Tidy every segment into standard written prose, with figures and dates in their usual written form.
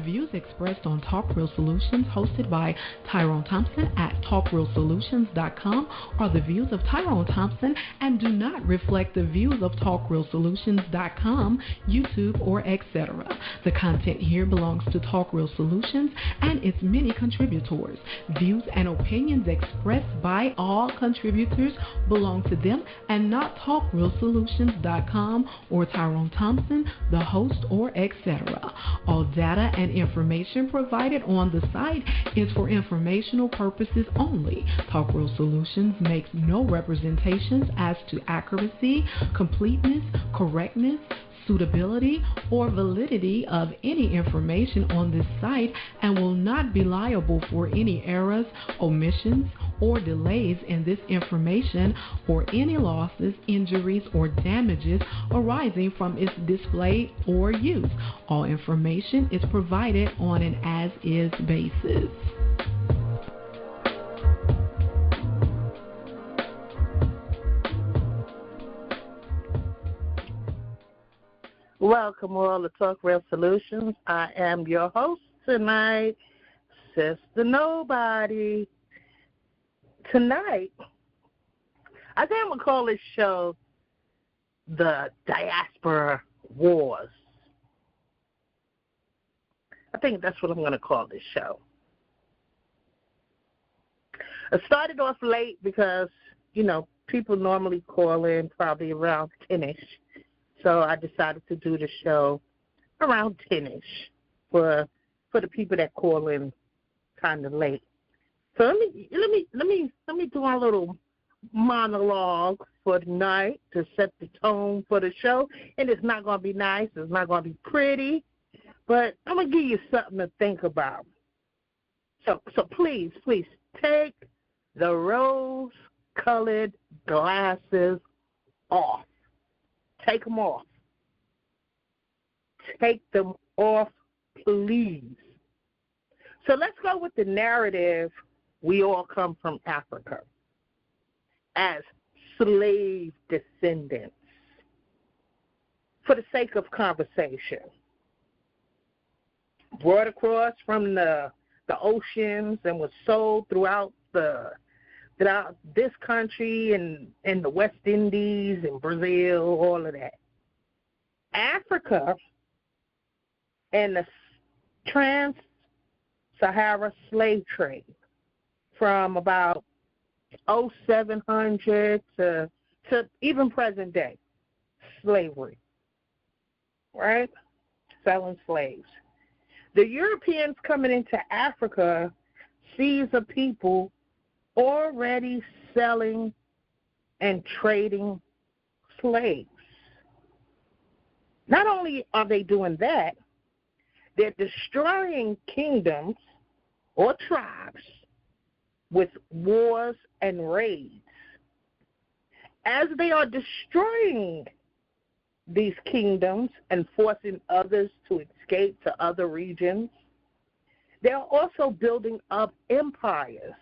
views expressed on Talk Real Solutions, hosted by Tyrone Thompson at TalkRealSolutions.com, are the views of Tyrone Thompson and do not reflect the views of TalkRealSolutions.com, YouTube, or etc. The content here belongs to Talk Real Solutions and its many contributors. Views and opinions expressed by all contributors belong to them and not TalkRealSolutions.com or Tyrone Thompson, the host, or etc. All data and information provided on the site is for informational purposes only. Talk Real Solutions makes no representations as to accuracy, completeness, correctness, suitability, or validity of any information on this site and will not be liable for any errors, omissions, or delays in this information or any losses, injuries, or damages arising from its display or use. All information is provided on an as-is basis. Welcome all to Talk Real Solutions. I am your host tonight, Sister Nobody. Tonight, I think I'm going to call this show the Diaspora Wars. I think that's what I'm going to call this show. I started off late because, people normally call in probably around 10-ish. So I decided to do the show around 10-ish for the people that call in kind of late. So let me do my little monologue for tonight to set the tone for the show. And it's not going to be nice. It's not going to be pretty. But I'm going to give you something to think about. So please take the rose-colored glasses off. Take them off. Take them off, please. So let's go with the narrative. We all come from Africa as slave descendants for the sake of conversation. Brought across from the oceans and was sold throughout this country and the West Indies and Brazil, all of that. Africa and the trans-Sahara slave trade from about 0700 to even present day, slavery, right? Selling slaves. The Europeans coming into Africa sees a people already selling and trading slaves. Not only are they doing that, they're destroying kingdoms or tribes with wars and raids. As they are destroying these kingdoms and forcing others to escape to other regions, they're also building up empires,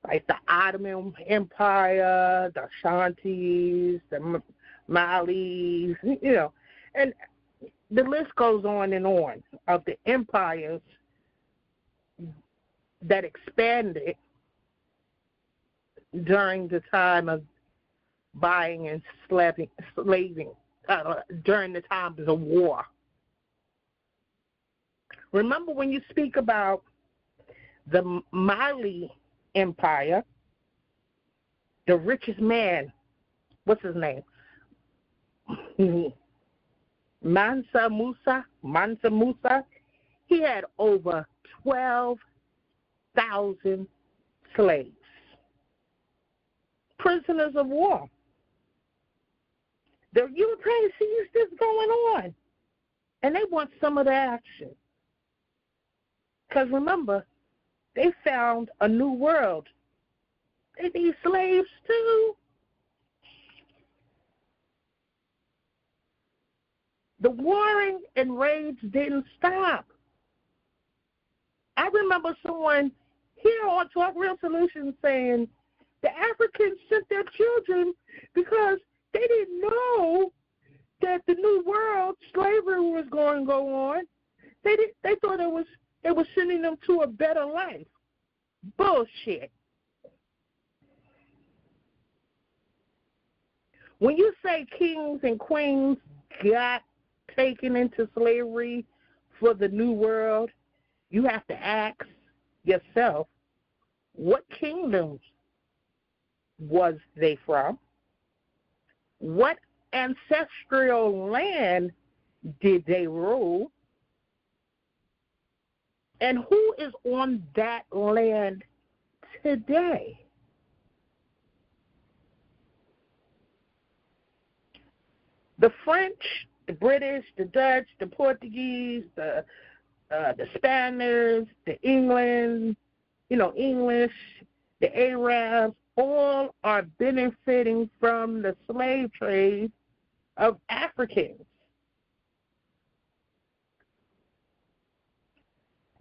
like the Ottoman Empire, the Ashantis, the Malis, and the list goes on of the empires that expanded during the time of buying and slaving during the times of war. Remember, when you speak about the Mali Empire, the richest man, what's his name? Mansa Musa, he had over 12,000 slaves, prisoners of war. The Europeans sees this going on, and they want some of the action. Because remember, they found a new world. They need slaves too. The warring and raids didn't stop. I remember someone here on Talk Real Solutions saying the Africans sent their children because they didn't know that the new world slavery was going to go on. They thought it was sending them to a better life. Bullshit. When you say kings and queens got taken into slavery for the New World, you have to ask yourself, what kingdoms was they from? What ancestral land did they rule? And who is on that land today? The French, the British, the Dutch, the Portuguese, the Spaniards, the English, the Arabs, all are benefiting from the slave trade of Africans.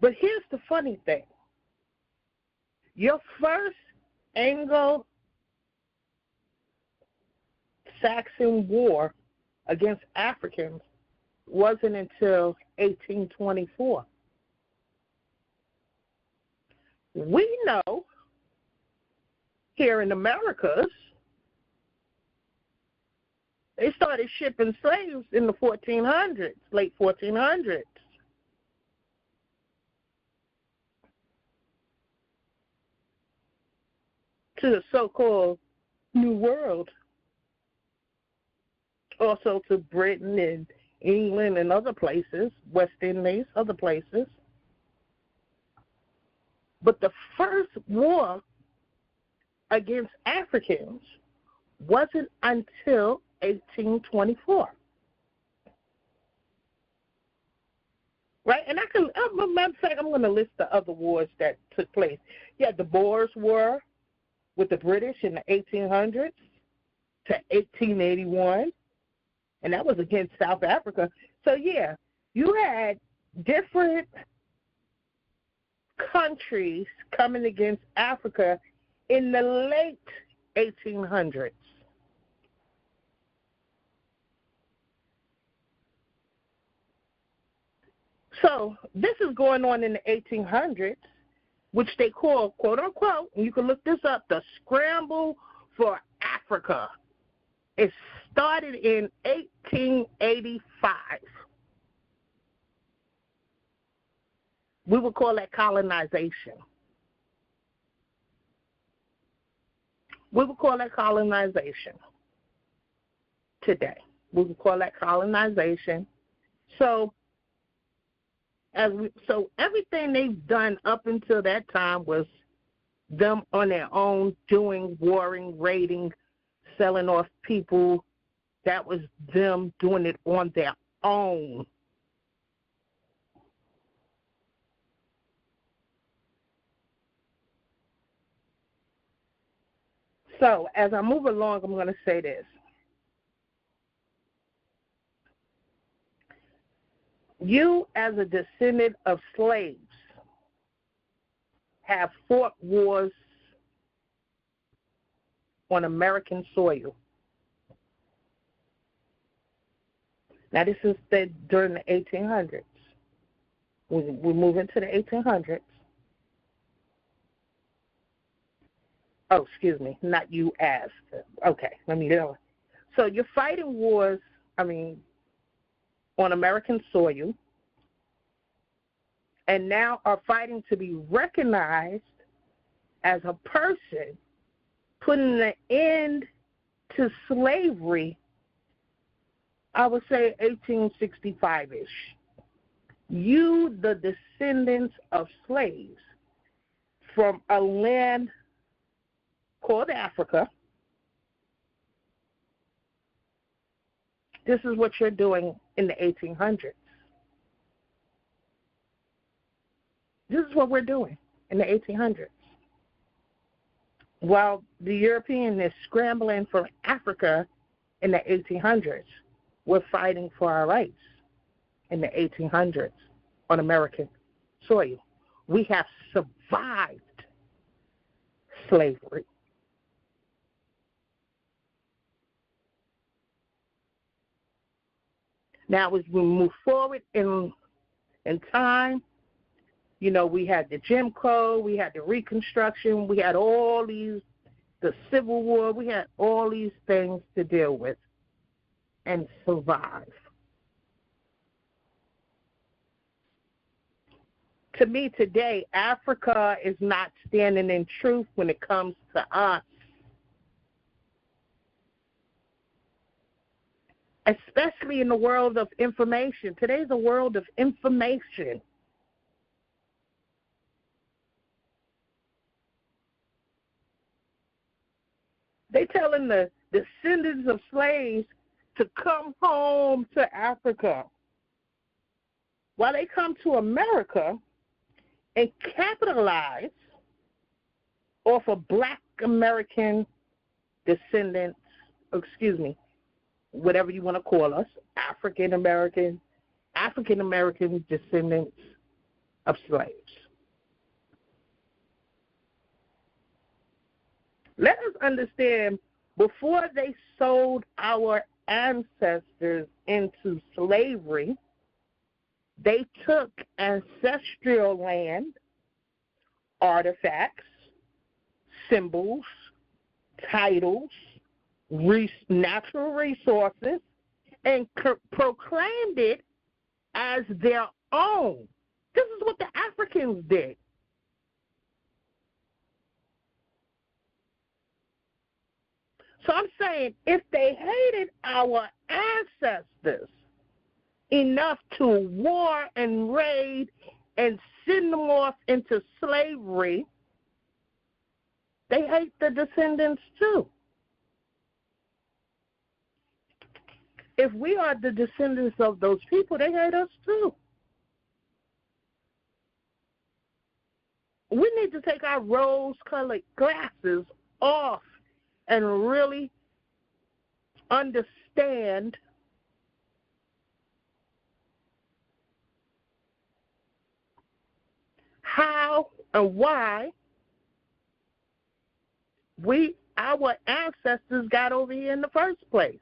But here's the funny thing. Your first Anglo-Saxon war against Africans wasn't until 1824. We know here in Americas, they started shipping slaves in the 1400s, late 1400s. To the so-called New World, also to Britain and England and other places, West Indies, other places. But the first war against Africans wasn't until 1824. Right? And as a matter of fact, I'm going to list the other wars that took place. You had the Boers War with the British in the 1800s to 1881, and that was against South Africa. So, yeah, you had different countries coming against Africa in the late 1800s. So this is going on in the 1800s, which they call, quote unquote, and you can look this up, the scramble for Africa. It started in 1885. We would call that colonization. We would call that colonization today. We would call that colonization. So everything they've done up until that time was them on their own doing warring, raiding, selling off people. That was them doing it on their own. So as I move along, I'm going to say this. You, as a descendant of slaves, have fought wars on American soil. Now, this is during the 1800s. We move into the 1800s. Oh, excuse me, not you as. Okay, let me know. So you're fighting wars, on American soil, and now are fighting to be recognized as a person putting an end to slavery, I would say 1865-ish. You, the descendants of slaves from a land called Africa, this is what you're doing in the 1800s. This is what we're doing in the 1800s. While the European is scrambling for Africa in the 1800s, we're fighting for our rights in the 1800s on American soil. We have survived slavery. Now, as we move forward in in time. You know, we had the Jim Crow, we had the Reconstruction, we had all these, the Civil War, we had all these things to deal with and survive. To me today, Africa is not standing in truth when it comes to us, especially in the world of information. Today's a world of information. They telling the descendants of slaves to come home to Africa, while they come to America and capitalize off of Black American descendants, whatever you want to call us, African American descendants of slaves. Let us understand, before they sold our ancestors into slavery, they took ancestral land, artifacts, symbols, titles, natural resources, and proclaimed it as their own. This is what the Africans did. So I'm saying, if they hated our ancestors enough to war and raid and send them off into slavery, they hate the descendants too. If we are the descendants of those people, they hate us too. We need to take our rose-colored glasses off and really understand how and why our ancestors got over here in the first place.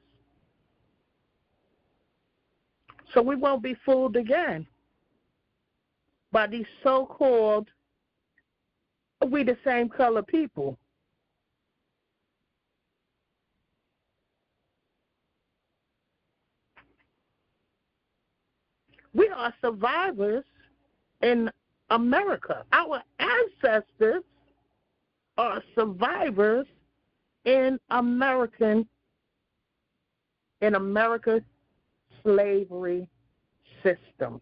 So we won't be fooled again by these so-called we the same color people. We are survivors in America. Our ancestors are survivors in America's slavery system.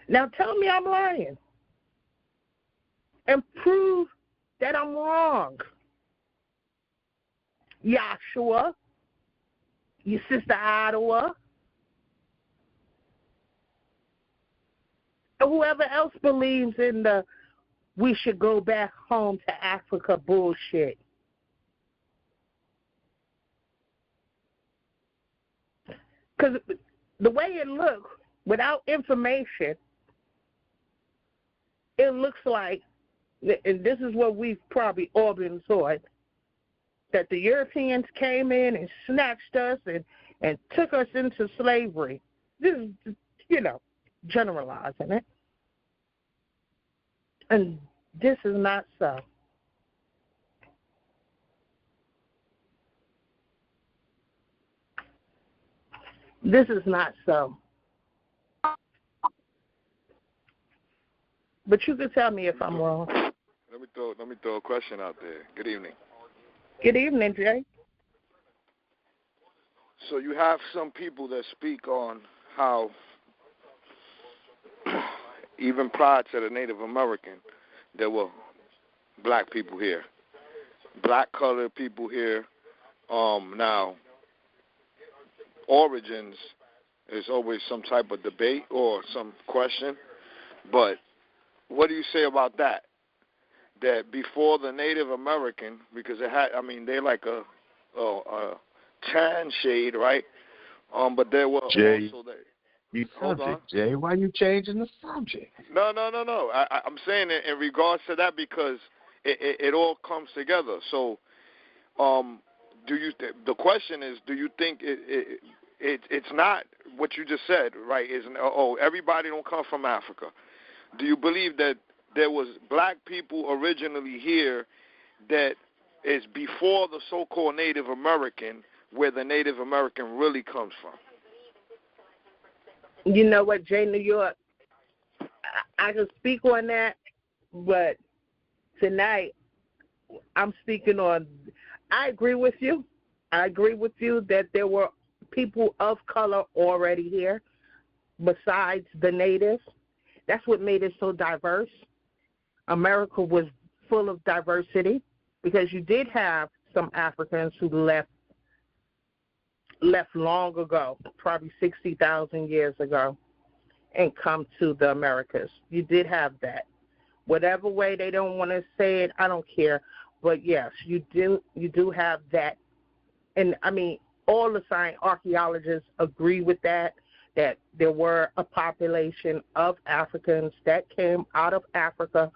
Now tell me I'm lying and prove that I'm wrong. Yahshua, your sister Ottawa, and whoever else believes in the we should go back home to Africa bullshit. Because the way it looks, without information, it looks like, and this is what we've probably all been taught, that the Europeans came in and snatched us and took us into slavery. This is, generalizing it. And this is not so. This is not so. But you can tell me if I'm wrong. Let me throw a question out there. Good evening. Good evening, Jay. So you have some people that speak on how even prior to the Native American, there were black people here, black colored people here. Now, origins is always some type of debate or some question, but what do you say about that? That before the Native American, because they're like a tan shade, right? But there were Jay, also you subject, Jay. Why are you changing the subject? No. I'm saying it in regards to that because it all comes together. So, the question is, do you think it's not what you just said, right? Isn't everybody don't come from Africa? Do you believe that there was black people originally here that is before the so-called Native American, where the Native American really comes from? You know what, Jay, New York, I can speak on that, but tonight I'm speaking on, I agree with you. I agree with you that there were people of color already here besides the natives. That's what made it so diverse. America was full of diversity because you did have some Africans who left long ago, probably 60,000 years ago, and come to the Americas. You did have that. Whatever way they don't want to say it, I don't care. But yes, you do have that. And I mean, all the science archaeologists agree with that there were a population of Africans that came out of Africa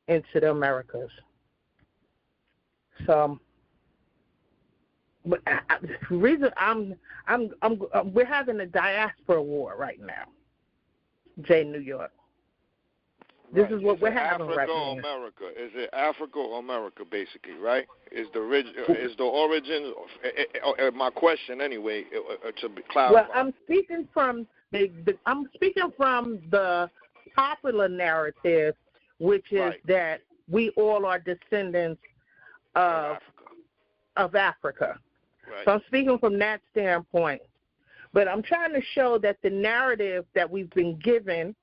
into the Americas. So, but the reason we're having a diaspora war right now, Jay, New York. This is what we're having right now. Africa or America? Is it Africa or America, basically, right? Is the origin? My question, anyway, to clarify. Well, I'm speaking from the popular narrative, which is that we all are descendants of Africa. Right. So I'm speaking from that standpoint. But I'm trying to show that the narrative that we've been given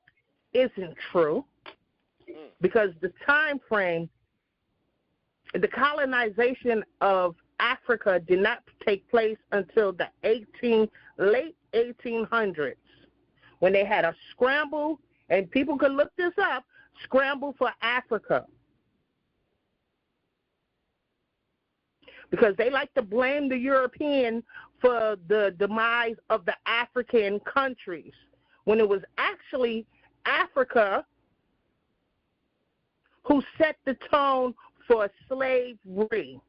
isn't true. Because the time frame, the colonization of Africa did not take place until the late 1800s, when they had a scramble, and people could look this up, scramble for Africa. Because they like to blame the European for the demise of the African countries, when it was actually Africa who set the tone for slavery.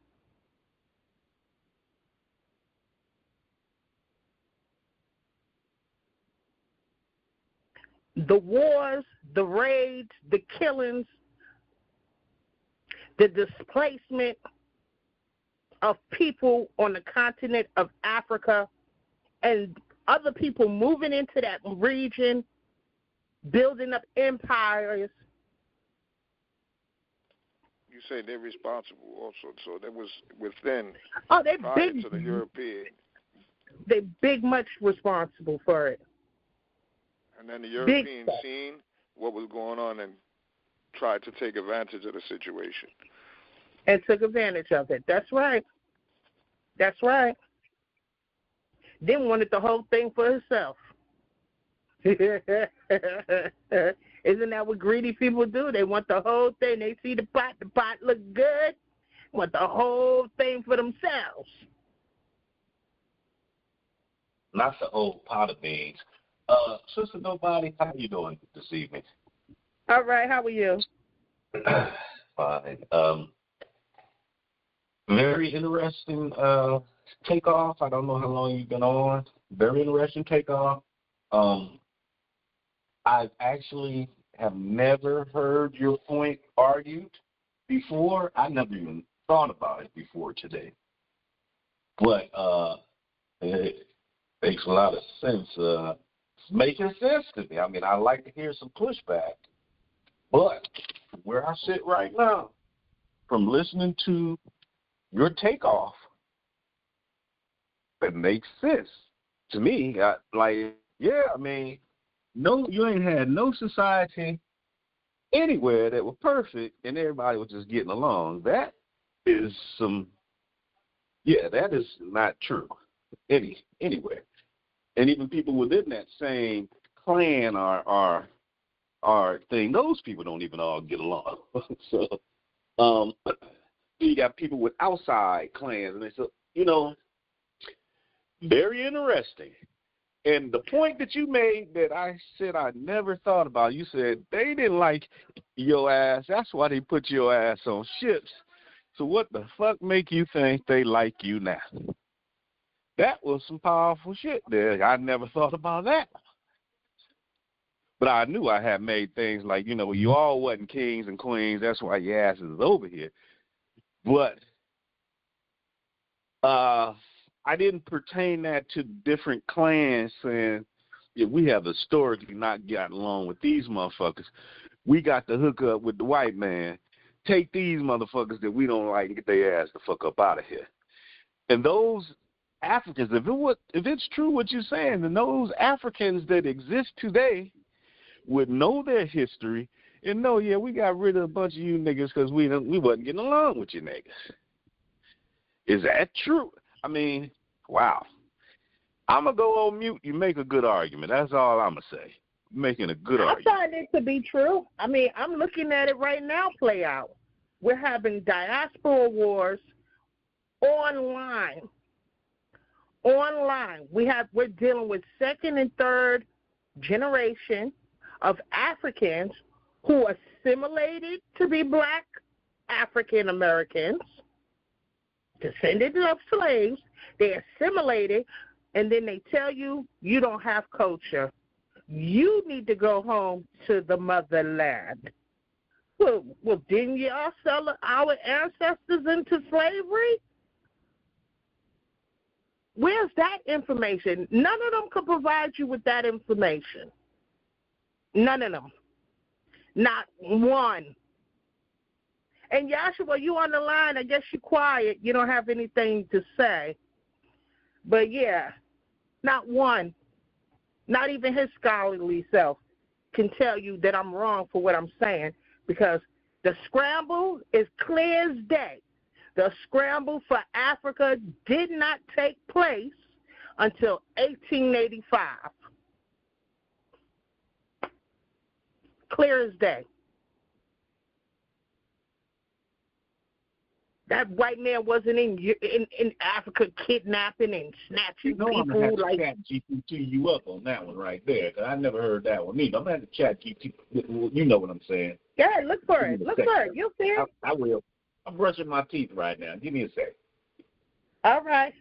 The wars, the raids, the killings, the displacement of people on the continent of Africa and other people moving into that region, building up empires. You say they're responsible also, so that was within they prior to the European. They big much responsible for it. And then the European seen what was going on and tried to take advantage of the situation. And took advantage of it. That's right. That's right. Then wanted the whole thing for himself. Isn't that what greedy people do? They want the whole thing. They see the pot look good, want the whole thing for themselves. Not the whole pot of beans. Sister Nobody, how you doing this evening? All right, how are you? Fine. Very interesting takeoff. I don't know how long you've been on. Very interesting takeoff. I actually have never heard your point argued before. I never even thought about it before today. But it makes a lot of sense. It's making sense to me. I mean, I like to hear some pushback. But where I sit right now, from listening to your takeoff, it makes sense to me. No, you ain't had no society anywhere that was perfect and everybody was just getting along. That is that is not true anywhere. And even people within that same clan are thing, those people don't even all get along. So you got people with outside clans, and they say, very interesting. And the point that you made that I said I never thought about, you said they didn't like your ass. That's why they put your ass on ships. So what the fuck make you think they like you now? That was some powerful shit there. I never thought about that. But I knew I had made things like, you all wasn't kings and queens. That's why your ass is over here. But I didn't pertain that to different clans saying, yeah, we have historically not gotten along with these motherfuckers. We got to hook up with the white man. Take these motherfuckers that we don't like and get their ass the fuck up out of here. And those Africans, if it's true what you're saying, then those Africans that exist today would know their history and know, yeah, we got rid of a bunch of you niggas because we wasn't getting along with you niggas. Is that true? I mean, wow. I'm going to go on mute. You make a good argument. That's all I'm going to say. You're making a good argument. I find it to be true. I mean, I'm looking at it right now play out. We're having Diaspora Wars online. We're dealing with second and third generation of Africans who assimilated to be black African Americans, descendants of slaves. They assimilated, and then they tell you you don't have culture. You need to go home to the motherland. Well, didn't y'all sell our ancestors into slavery? Where's that information? None of them can provide you with that information. None of them. Not one. And Yashua, you on the line. I guess you're quiet. You don't have anything to say. But, yeah, not one, not even his scholarly self can tell you that I'm wrong for what I'm saying, because the scramble is clear as day. The scramble for Africa did not take place until 1885. Clear as day. That white man wasn't in Africa kidnapping and snatching people. I'm going to have to chat GPT you up on that one right there, because I never heard that one either. I'm going to have to chat GPT. You know what I'm saying. Yeah, look for it. Look for it. You'll see it. I will. I'm brushing my teeth right now. Give me a sec. All right.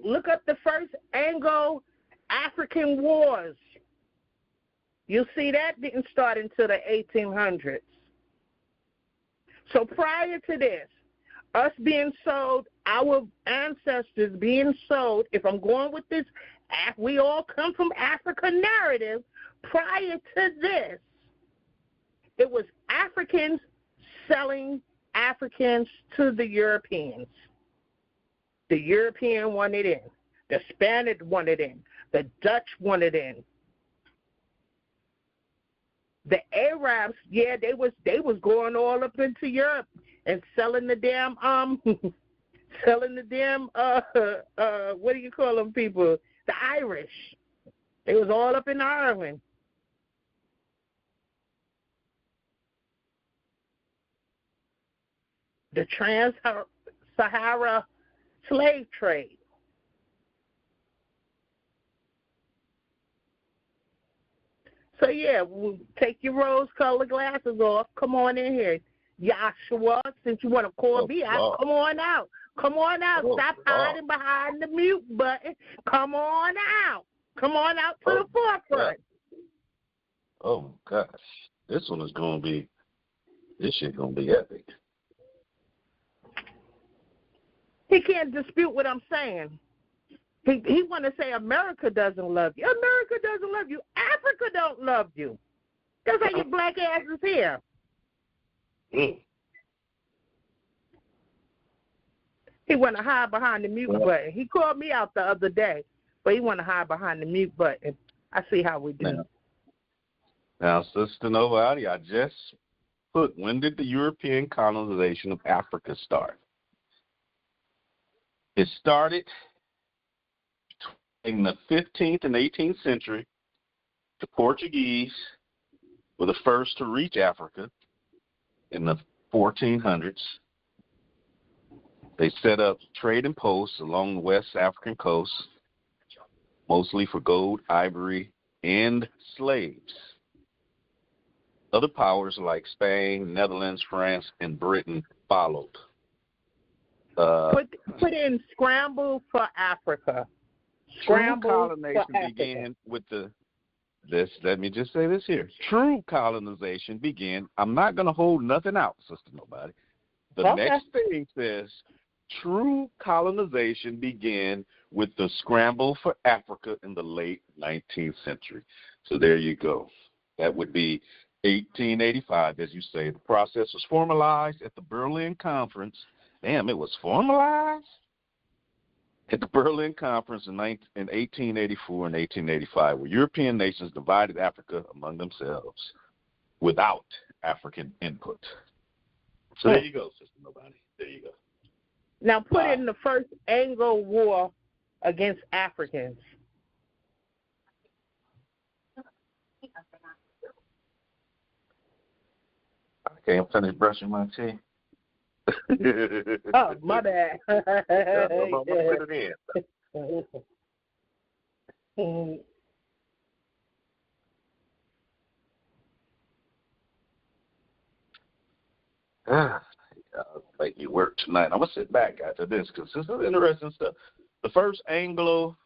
Look up the first Anglo-African Wars. You'll see that didn't start until the 1800s. So prior to this, us being sold, our ancestors being sold, if I'm going with this, we all come from Africa narrative, prior to this, it was Africans selling Africans to the Europeans. The European wanted in. The Spanish wanted in. The Dutch wanted in. The Arabs, yeah, they was going all up into Europe and selling the damn what do you call them people? The Irish. They was all up in Ireland. The Trans-Sahara slave trade. So, yeah, we'll take your rose-colored glasses off. Come on in here. Yashua, since you want to call me out, come on out. Come on out. Stop hiding behind the mute button. Come on out. Come on out to the forefront. Oh, gosh. This shit going to be epic. He can't dispute what I'm saying. He want to say America doesn't love you. America doesn't love you. Africa don't love you. That's how your black ass is here. He want to hide behind the mute button. He called me out the other day, but he want to hide behind the mute button. I see how we do. Now, Sister Novati, I just put, when did the European colonization of Africa start? It started in the 15th and 18th century. The Portuguese were the first to reach Africa in the 1400s. They set up trading posts along the West African coast, mostly for gold, ivory, and slaves. Other powers like Spain, Netherlands, France, and Britain followed. put in scramble for Africa. True colonization began with let me just say this here. True colonization began. I'm not going to hold nothing out, Sister Nobody. The next thing says, true colonization began with the scramble for Africa in the late 19th century. So there you go. That would be 1885, as you say. The process was formalized at the Berlin Conference. Damn, it was formalized? At the Berlin Conference in 1884 and 1885, where European nations divided Africa among themselves without African input. So there you go, Sister Nobody. There you go. Now put in the first Anglo War against Africans. I can't finish brushing my teeth. Oh, my bad. I'm going to put it in. I'll make you work tonight. I'm going to sit back after this because this is interesting stuff. The first Anglo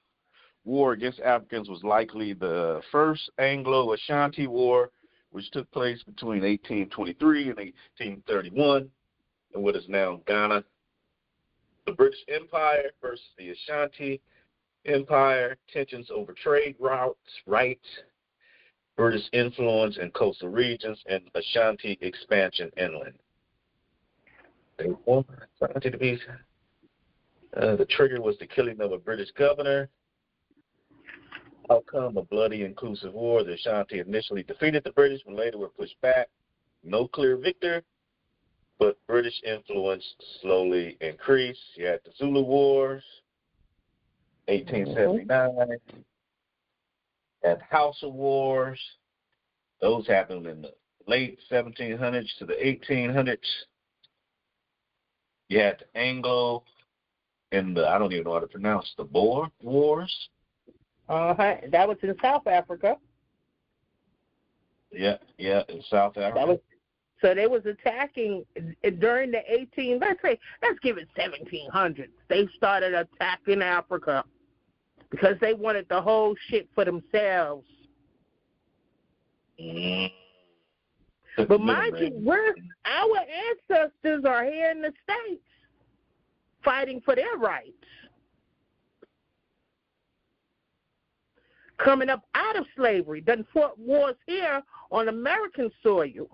war against Africans was likely the first Anglo-Ashanti War, which took place between 1823 and 1831 in what is now Ghana. The British Empire versus the Ashanti Empire, tensions over trade routes, rights, British influence in coastal regions, and Ashanti expansion inland. They wanted Ashanti to be. The trigger was the killing of a British governor. Outcome, a bloody inclusive war. The Ashanti initially defeated the British, but later were pushed back. No clear victor, but British influence slowly increased. You had the Zulu Wars, 1879, and Hausa Wars. Those happened in the late 1700s to the 1800s. You had the Anglo and I don't even know how to pronounce the Boer Wars. That was in South Africa. Yeah, in South Africa. So they was attacking during the let's give it 1700s. They started attacking Africa because they wanted the whole shit for themselves. But mind you, our ancestors are here in the States fighting for their rights. Coming up out of slavery, done fought wars here on American soil.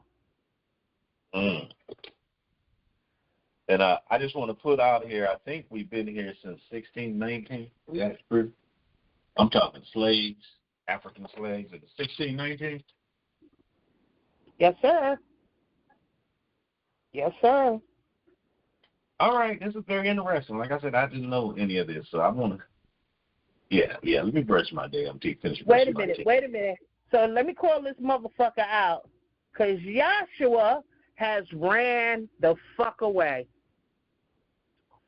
And I just want to put out here, I think we've been here since 1619. That's true. I'm talking slaves, African slaves in 1619. Yes, sir. Yes, sir. All right, this is very interesting. Like I said, I didn't know any of this, so I want to. Yeah. Let me brush my damn teeth. Wait a minute. So let me call this motherfucker out, because Joshua has ran the fuck away.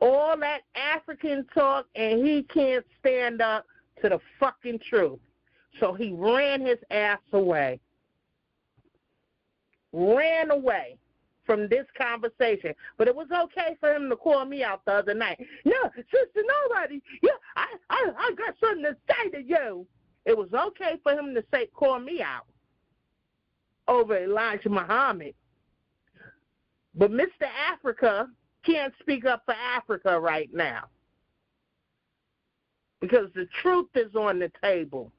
All that African talk, and he can't stand up to the fucking truth. So he ran his ass away. Ran away from this conversation. But it was okay for him to call me out the other night. Yeah, Sister Nobody, yeah, I got something to say to you. It was okay for him to call me out over Elijah Muhammad. But Mr. Africa can't speak up for Africa right now because the truth is on the table.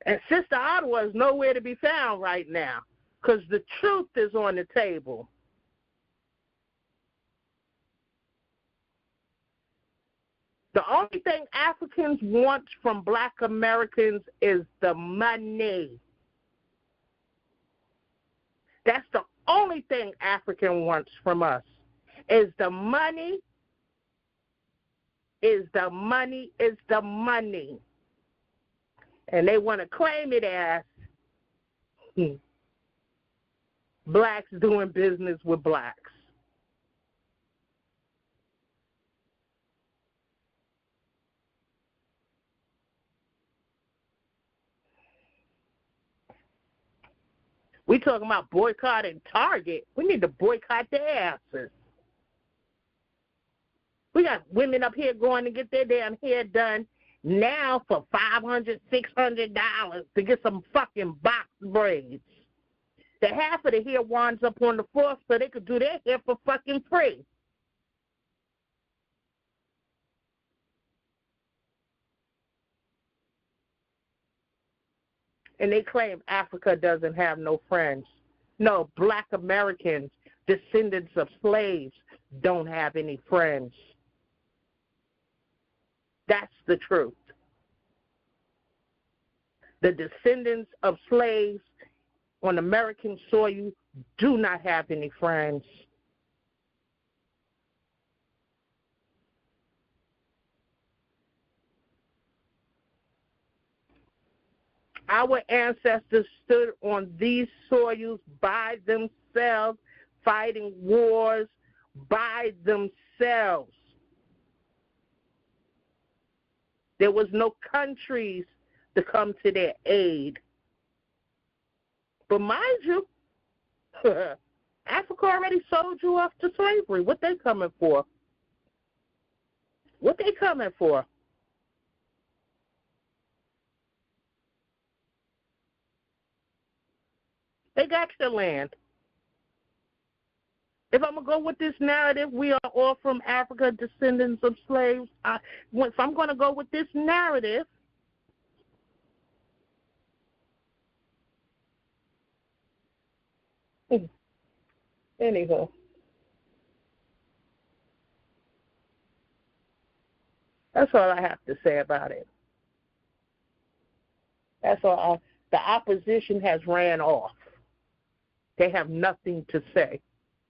And Sister Ottawa is nowhere to be found right now because the truth is on the table. The only thing Africans want from Black Americans is the money. That's the only thing African wants from us is the money, is the money, is the money. And they want to claim it as blacks doing business with blacks. We talking about boycotting Target. We need to boycott their asses. We got women up here going to get their damn hair done now for $500, $600 to get some fucking box braids. The half of the hair winds up on the floor so they could do their hair for fucking free. And they claim Africa doesn't have no friends. No, black Americans, descendants of slaves, don't have any friends. That's the truth. The descendants of slaves on American soil do not have any friends. Our ancestors stood on these soils by themselves, fighting wars by themselves. There was no countries to come to their aid. But mind you, Africa already sold you off to slavery. What they coming for? What they coming for? They got your land. If I'm going to go with this narrative, we are all from Africa, descendants of slaves. If I'm going to go with this narrative, anyhow. That's all I have to say about it. That's all. The opposition has ran off. They have nothing to say.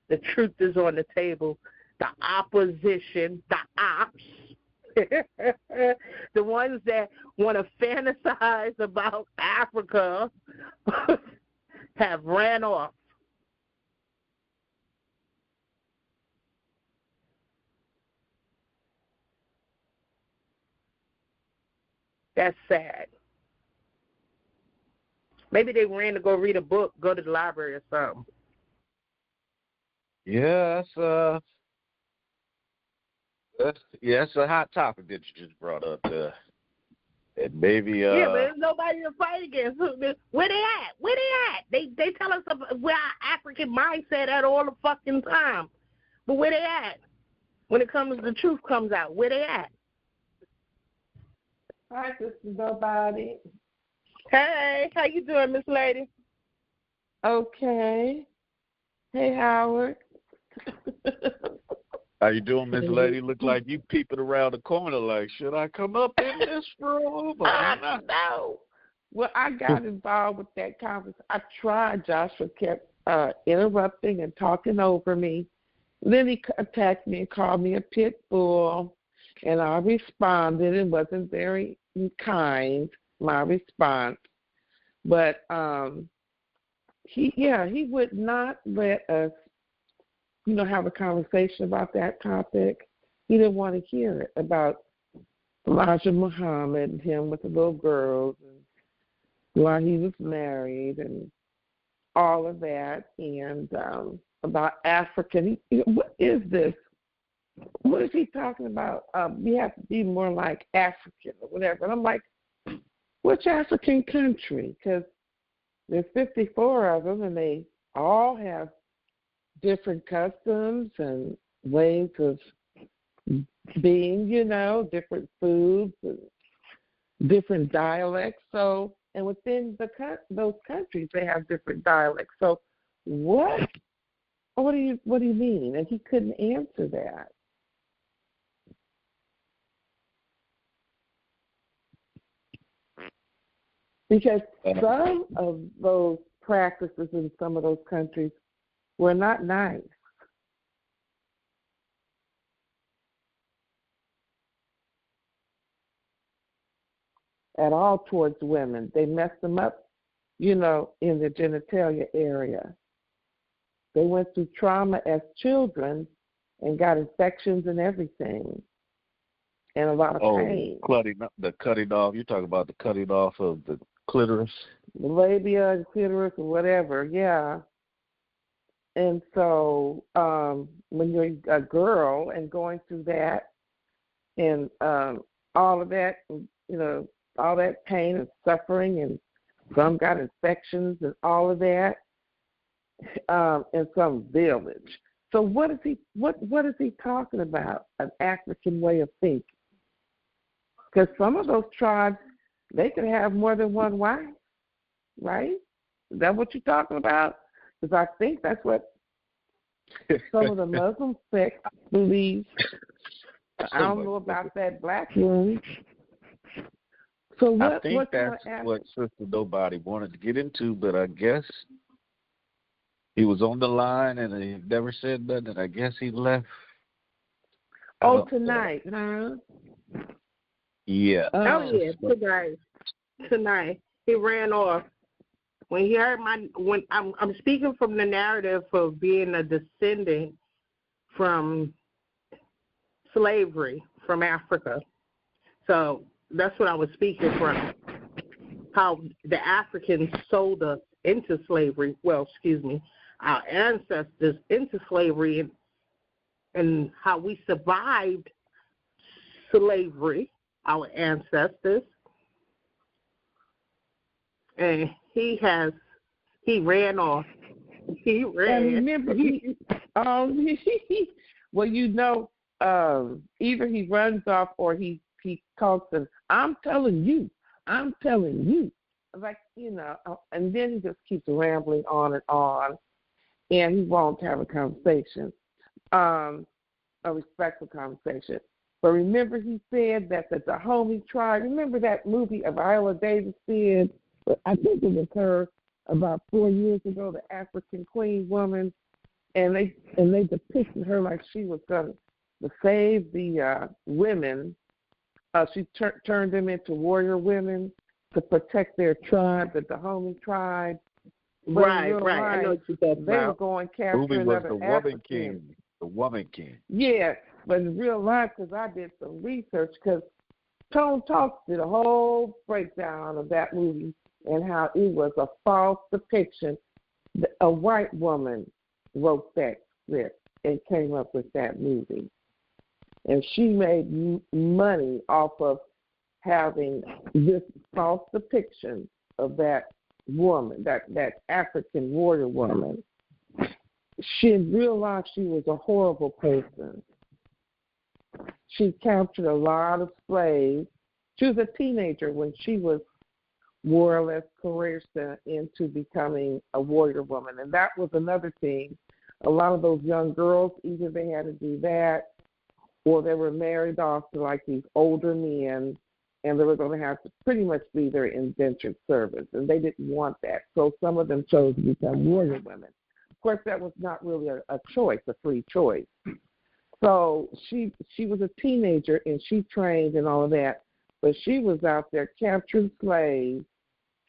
The truth is on the table. The opposition, the ops, the ones that want to fantasize about Africa have ran off. That's sad. Maybe they ran to go read a book, go to the library or something. Yeah, that's a hot topic that you just brought up there. And maybe yeah, but there's nobody to fight against. Where they at? Where they at? They tell us we're our African mindset at all the fucking time. But where they at? When it comes, the truth comes out. Where they at? Hi, Sister Nobody. Hey, how you doing, Miss Lady? Okay. Hey, Howard. How you doing, Miss Lady? Look like you peeping around the corner like, should I come up in this room? No. Well, I got involved with that conversation. I tried. Joshua kept interrupting and talking over me. Then he attacked me and called me a pit bull, and I responded. It wasn't very kind, my response. But he would not let us, have a conversation about that topic. He didn't want to hear it about Elijah Muhammad and him with the little girls and why he was married and all of that, and about African. What is this? What is he talking about? We have to be more like African or whatever. And I'm like, which African country? Because there's 54 of them, and they all have different customs and ways of being, different foods and different dialects. So, and within those countries, they have different dialects. So, what do you mean? And he couldn't answer that. Because some of those practices in some of those countries were not nice. At all towards women. They messed them up, in the genitalia area. They went through trauma as children and got infections and everything. And a lot of pain. The cutting off. You're talking about the cutting off of the clitoris? the labia, the clitoris, or whatever, yeah. And so when you're a girl and going through that and all of that, all that pain and suffering, and some got infections and all of that, in some village. So what is he talking about? An African way of thinking? Because some of those tribes, they could have more than one wife, right? Is that what you're talking about? Because I think that's what some of the Muslim sects believe. I don't know about that black one. So I think that's what Sister Nobody wanted to get into, but I guess he was on the line and he never said nothing, and I guess he left. Oh, tonight, huh? Yeah. Oh, yeah, tonight. He ran off. When he heard when I'm speaking from the narrative of being a descendant from slavery from Africa. So that's what I was speaking from, how the Africans sold us into slavery. Well, excuse me, our ancestors into slavery, and how we survived slavery, our ancestors. And he ran off. He ran. And remember, well, either he runs off or he calls them, I'm telling you. Like, and then he just keeps rambling on, and he won't have a conversation, a respectful conversation. But remember, he said that the Dahomey tribe, remember that movie of Viola Davis did? I think it was her about 4 years ago, the African Queen woman, and they depicted her like she was going to save the women. She turned them into warrior women to protect their tribe, the Dahomey tribe. Right. I know what you're talking about. They were going to capture another African. The woman king. Yeah, but in real life, because I did some research, because Tone Talks did a whole breakdown of that movie and how it was a false depiction. A white woman wrote that script and came up with that movie. And she made money off of having this false depiction of that woman, that African warrior woman. She, in real life, she was a horrible person. She captured a lot of slaves. She was a teenager when she was more or less coerced into becoming a warrior woman. And that was another thing. A lot of those young girls, either they had to do that or they were married off to like these older men, and they were going to have to pretty much be their indentured servants. And they didn't want that. So some of them chose to become warrior women. Of course, that was not really a choice, a free choice. So she was a teenager, and she trained and all of that. But she was out there capturing slaves,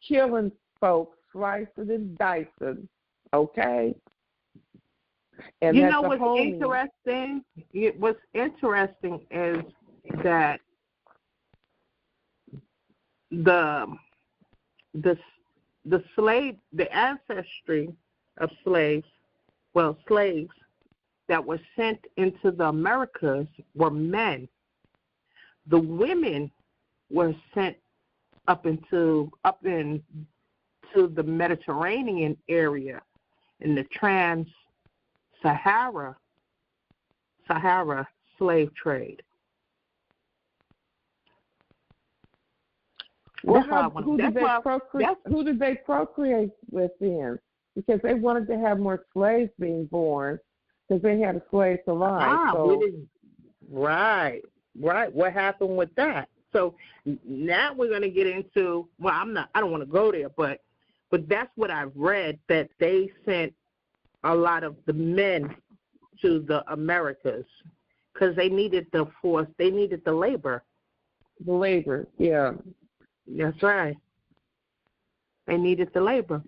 killing folks, slicing and dicing, okay? And what's interesting? What's interesting is that the ancestry of slaves that were sent into the Americas were men. The women were sent up into the Mediterranean area in the Sahara slave trade. Well, who did they procreate with then? Because they wanted to have more slaves being born because they had a slave to lie. Right. What happened with that? So now we're going to get into, I don't want to go there, but that's what I've read, that they sent a lot of the men to the Americas because they needed the force, they needed the labor. The labor, yeah. That's right. They needed the labor.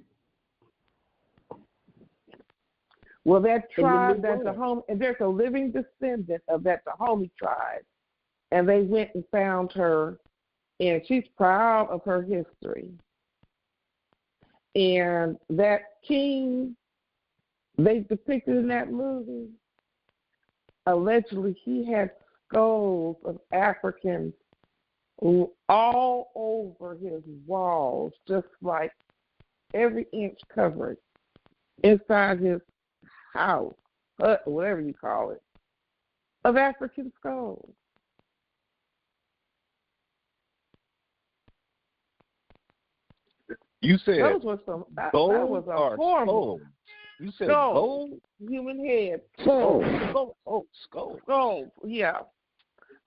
Well, that tribe, there's a living descendant of that Dahomey tribe, and they went and found her, and she's proud of her history. And that king they depicted in that movie, allegedly he had skulls of Africans all over his walls, just like every inch covered inside his house, hut, whatever you call it, of African skulls. You said those were some. gold that was a or horrible. skull? You said gold? Human head. Skull. Skull. Yeah.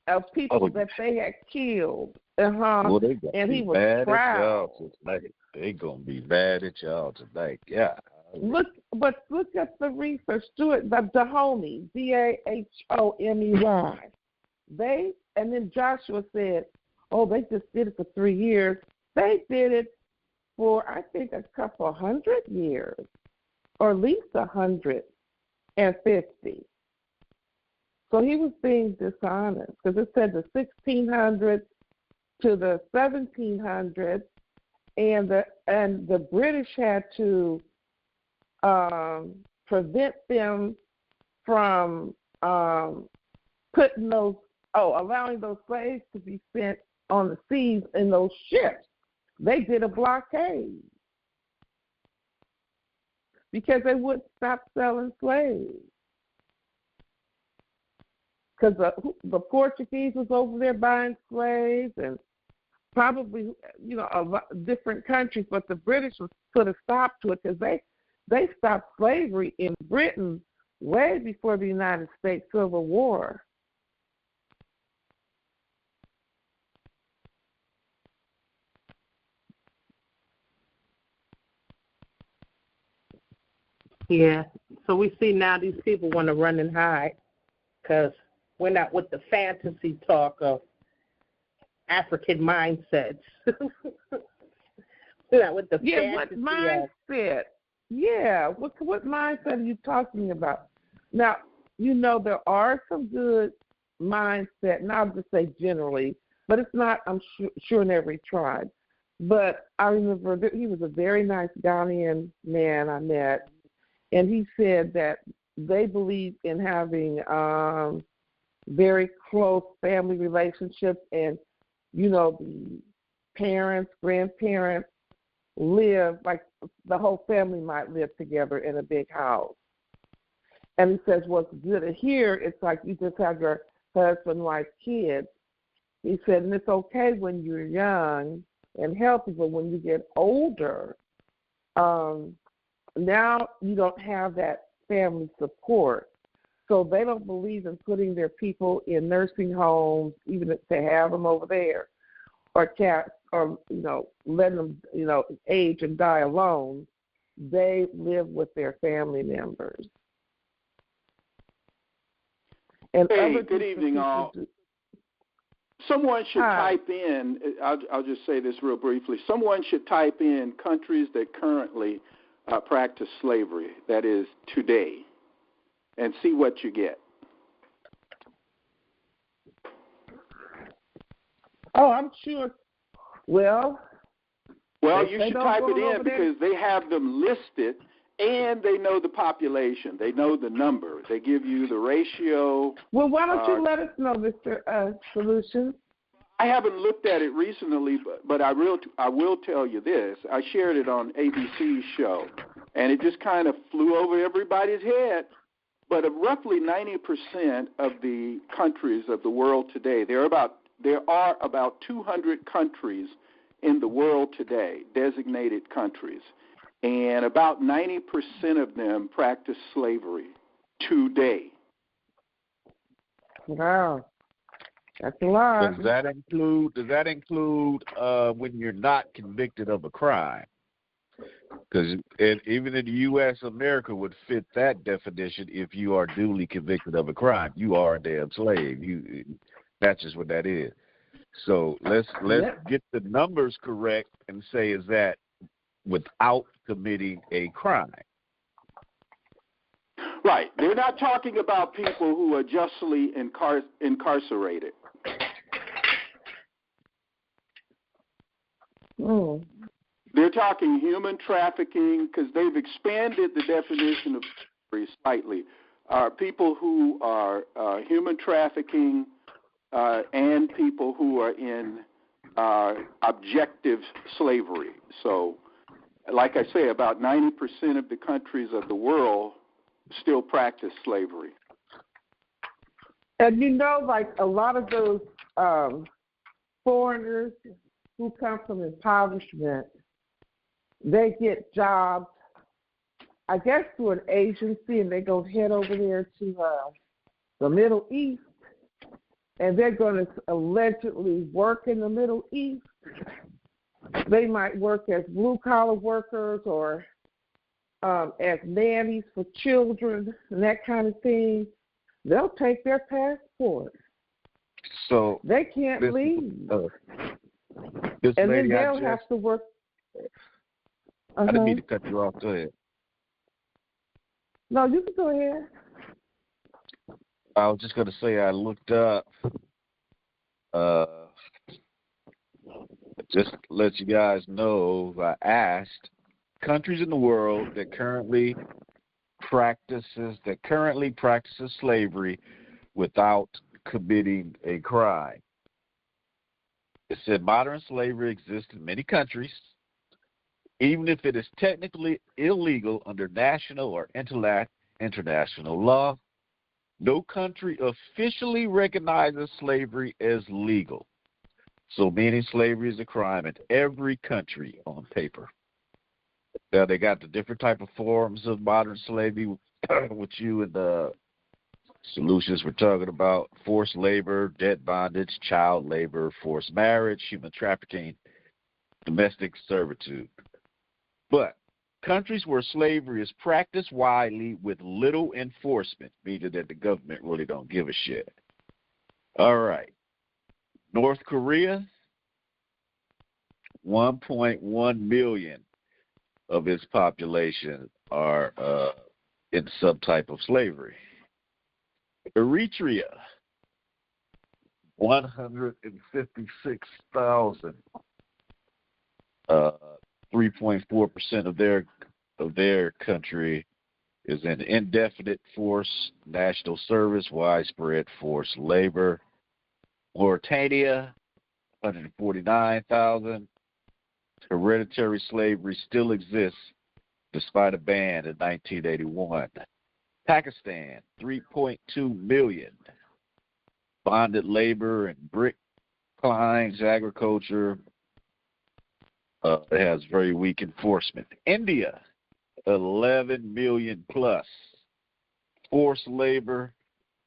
Of people that they had killed. Well, they gonna and be he was bad proud. at y'all tonight. They gonna be bad at y'all tonight. Yeah. Look at the research. Do it. The Dahomey, Dahomey. And then Joshua said, "Oh, they just did it for 3 years." They did it for I think a couple 100 years, or at least 150. So he was being dishonest because it said the 1600s to the 1700s, and the British had to prevent them from allowing those slaves to be sent on the seas in those ships. They did a blockade because they wouldn't stop selling slaves. Because the Portuguese was over there buying slaves, and probably a lot, different countries, but the British was put a stop to it because they stopped slavery in Britain way before the United States Civil War. Yeah. So we see now these people want to run and hide because we're not with the fantasy talk of African mindsets. We're not with the fantasy. What mindset? Yeah, what mindset are you talking about? Now, there are some good mindset, and I'll just say generally, but it's not, I'm sure, in every tribe. But I remember that he was a very nice Ghanaian man I met, and he said that they believe in having very close family relationships, and the parents, grandparents live like the whole family might live together in a big house. And he says what's good here, it's like you just have your husband, wife, kids. He said, and it's okay when you're young and healthy, but when you get older, now you don't have that family support. So they don't believe in putting their people in nursing homes, even if they have them over there, or letting them, age and die alone. They live with their family members. And hey, good evening, all. Someone should type in, I'll just say this real briefly, someone should type in countries that currently practice slavery, that is today, and see what you get. Oh, I'm sure. Well, you should type it in because they have them listed, and they know the population. They know the number. They give you the ratio. Well, why don't you let us know, Mr. Solutions? I haven't looked at it recently, but I will tell you this. I shared it on ABC's show, and it just kind of flew over everybody's head. But roughly 90% of the countries of the world today, there are about 200 countries in the world today, designated countries, and about 90% of them practice slavery today. Wow, that's a lot. Does that include when you're not convicted of a crime? Because even in the U.S., America would fit that definition. If you are duly convicted of a crime, you are a damn slave. That's just what that is. So let's get the numbers correct and say, is that without committing a crime? Right. They're not talking about people who are justly incarcerated. Oh. They're They're talking human trafficking because they've expanded the definition of slavery slightly. People who are human trafficking and people who are in objective slavery. So, like I say, about 90% of the countries of the world still practice slavery. And like a lot of those foreigners who come from impoverishment, they get jobs, I guess, through an agency, and they go head over there to the Middle East, and they're going to allegedly work in the Middle East. They might work as blue-collar workers or as nannies for children and that kind of thing. They'll take their passport. So they can't leave. This and lady then they'll have to work. I didn't mean to cut you off. Go ahead. No, you can go ahead. I was just going to say I looked up, just to let you guys know, I asked countries in the world that currently practices slavery without committing a crime. It said modern slavery exists in many countries, even if it is technically illegal under national or international law. No country officially recognizes slavery as legal. So meaning slavery is a crime in every country on paper. Now they got the different type of forms of modern slavery, which you and the solutions we're talking about: forced labor, debt bondage, child labor, forced marriage, human trafficking, domestic servitude. But countries where slavery is practiced widely with little enforcement, meaning that the government really don't give a shit. All right. North Korea, 1.1 million of its population are in some type of slavery. Eritrea, 156,000. 3.4% of their country is in indefinite forced national service, widespread forced labor. Mauritania, 149,000. Hereditary slavery still exists despite a ban in 1981. Pakistan, 3.2 million. Bonded labor and brick clients, agriculture. It has very weak enforcement. India, 11 million plus. Forced labor,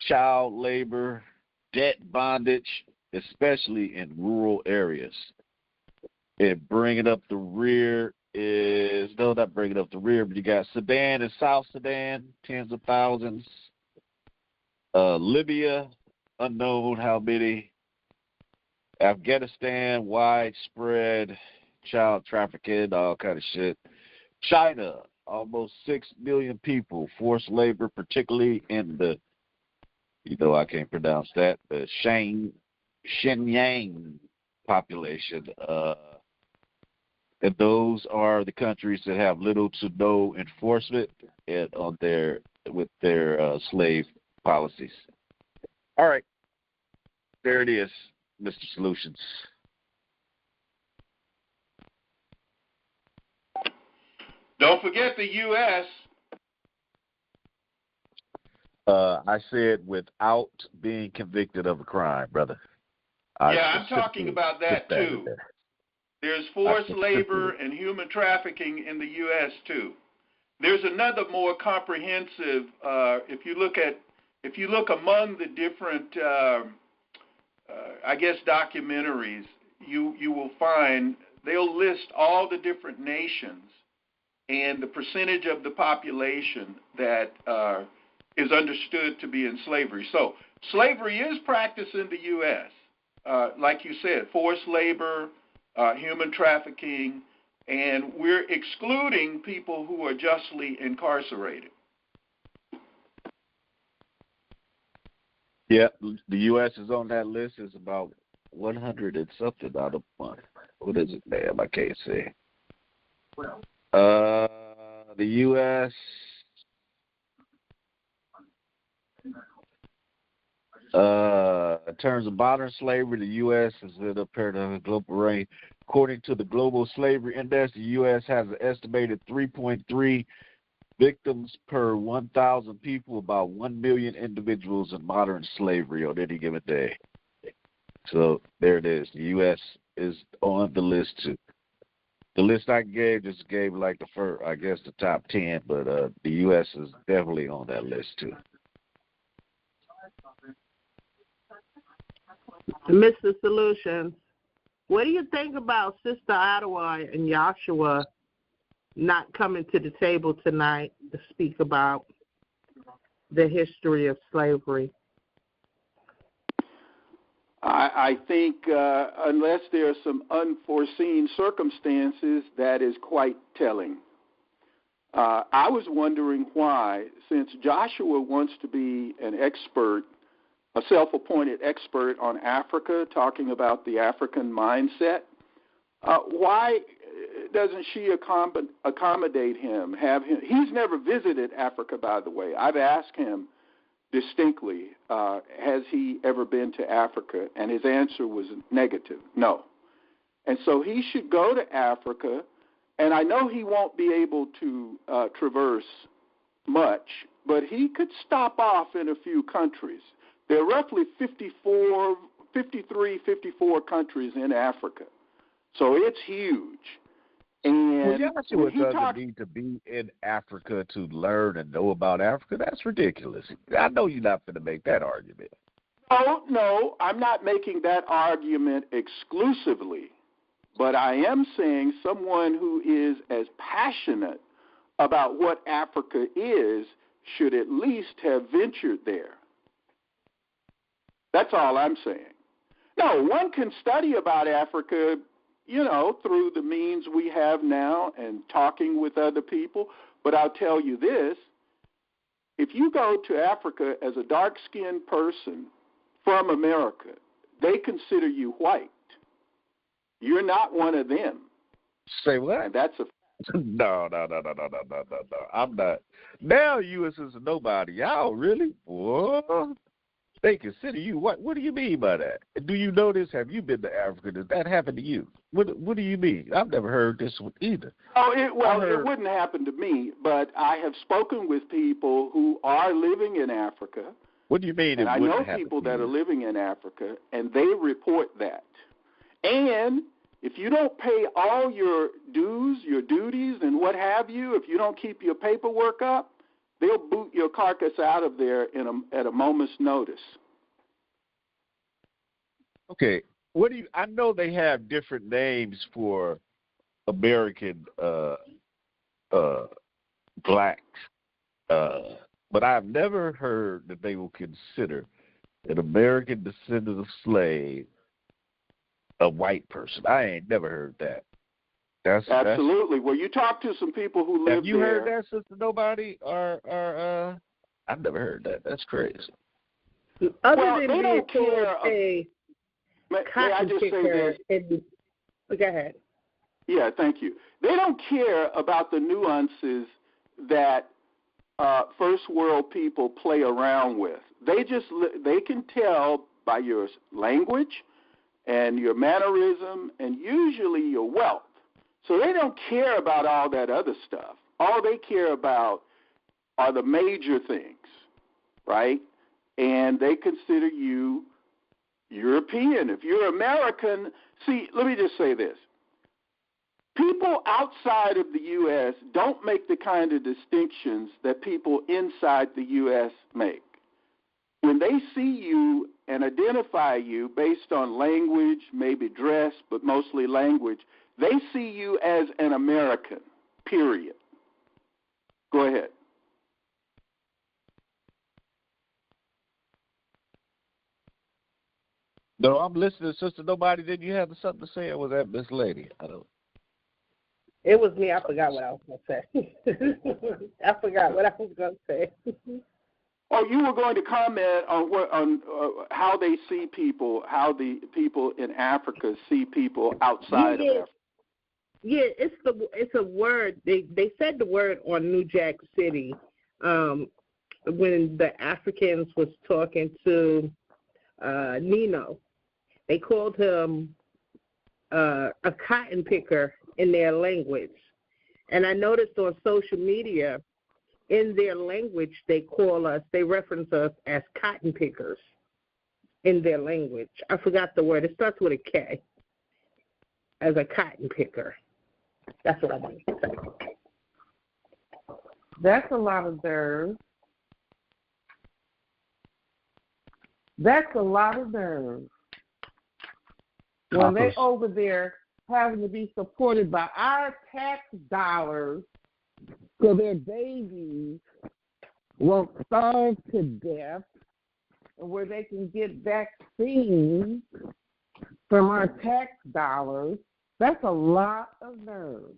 child labor, debt bondage, especially in rural areas. And bringing up the rear is, no, not bringing up the rear, but you got Sudan and South Sudan, tens of thousands. Libya, unknown how many. Afghanistan, widespread child trafficking, all kind of shit. China, almost 6 million people, forced labor, particularly in the, I can't pronounce that, the Xinjiang population. And those are the countries that have little to no enforcement with their slave policies. All right. There it is, Mr. Solutions. Don't forget the U.S. I said without being convicted of a crime, brother. I'm talking about that too. There's forced labor and human trafficking in the U.S. too. There's another more comprehensive. If you look among the different, documentaries, you will find they'll list all the different nations and the percentage of the population that is understood to be in slavery. So slavery is practiced in the U.S. Like you said, forced labor, human trafficking, and we're excluding people who are justly incarcerated. Yeah, the U.S. is on that list. It's about 100 and something out of month. What is it, ma'am? I can't say. The U.S. In terms of modern slavery, the U.S. is in a paradigm global range. According to the Global Slavery Index, the U.S. has an estimated 3.3 victims per 1,000 people, about 1 million individuals in modern slavery on any given day. So there it is. The U.S. is on the list too. The list I gave just gave like the first, I guess, the top 10, but the U.S. is definitely on that list too. Mr. Solutions, what do you think about Sister Ottawa and Joshua not coming to the table tonight to speak about the history of slavery? I think unless there are some unforeseen circumstances, that is quite telling. I was wondering why, since Joshua wants to be an expert, a self-appointed expert on Africa, talking about the African mindset, why doesn't she accommodate him, have him? He's never visited Africa, by the way. I've asked him distinctly, has he ever been to Africa? And his answer was negative, no. And so he should go to Africa, and I know he won't be able to traverse much, but he could stop off in a few countries. There are roughly 54 countries in Africa. So it's huge. And Joshua doesn't need to be in Africa to learn and know about Africa. That's ridiculous. I know you're not going to make that argument. No, I'm not making that argument exclusively. But I am saying someone who is as passionate about what Africa is should at least have ventured there. That's all I'm saying. No, one can study about Africa, through the means we have now and talking with other people. But I'll tell you this, if you go to Africa as a dark-skinned person from America, they consider you white. You're not one of them. Say what? And that's a No. I'm not. Now U.S. is a nobody. Y'all really? Whoa. They consider you what? What do you mean by that? Do you know this? Have you been to Africa? Does that happen to you? What do you mean? I've never heard this one either. It wouldn't happen to me, but I have spoken with people who are living in Africa. What do you mean? And I know people that are living in Africa, and they report that. And if you don't pay all your dues, your duties, and what have you, if you don't keep your paperwork up, they'll boot your carcass out of there at a moment's notice. Okay, I know they have different names for American blacks, but I've never heard that they will consider an American descendant of slave a white person. I ain't never heard that. Absolutely. Well, you talk to some people who live there. Have you heard that, Sister Nobody? Or I've never heard that. That's crazy. Other than being care. May I just say this? Go ahead. Yeah, thank you. They don't care about the nuances that first world people play around with. They can tell by your language and your mannerism and usually your wealth. So they don't care about all that other stuff. All they care about are the major things, right? And they consider you European. If you're American, see, let me just say this. People outside of the U.S. don't make the kind of distinctions that people inside the U.S. make. When they see you and identify you based on language, maybe dress, but mostly language, they see you as an American, period. Go ahead. No, I'm listening, Sister Nobody. Did you have something to say, or was that Miss Lady? I don't. It was me. I forgot what I was going to say. I forgot what I was going to say. Oh, you were going to comment on how they see people, how the people in Africa see people outside of Africa. Yeah, it's a word. They said the word on New Jack City when the Africans was talking to Nino. They called him a cotton picker in their language. And I noticed on social media, in their language, they reference us as cotton pickers in their language. I forgot the word. It starts with a K, as a cotton picker. That's what I wanted to say. That's a lot of nerve. That's a lot of nerve. When they over there having to be supported by our tax dollars so their babies won't starve to death, and where they can get vaccines from our tax dollars, that's a lot of nerve.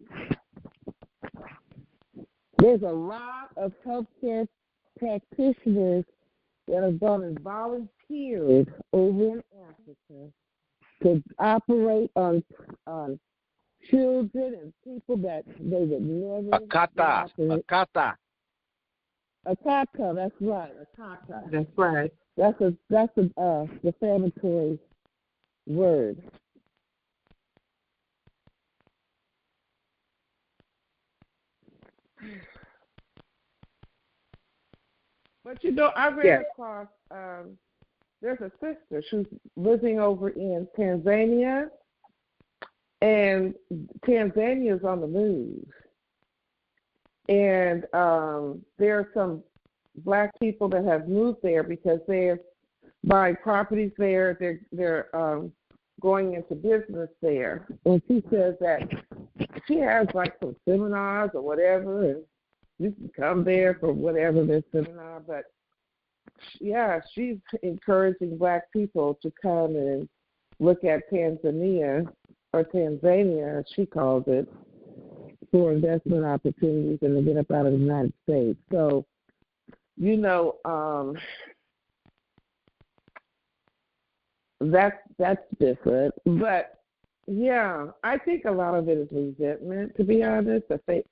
There's a lot of healthcare practitioners that have gone as volunteers over in Africa to operate on children and people that they would never. Akata, that's right. Akata. That's right. That's a defamatory word. But I ran across. There's a sister. She's living over in Tanzania, and Tanzania is on the move. And there are some black people that have moved there because they're buying properties there. They're going into business there. And she says that she has like some seminars or whatever, and you can come there for whatever their seminar. But yeah, she's encouraging black people to come and look at Tanzania, or Tanzania, as she calls it, for investment opportunities and to get up out of the United States. So, that's different. But yeah, I think a lot of it is resentment, to be honest. The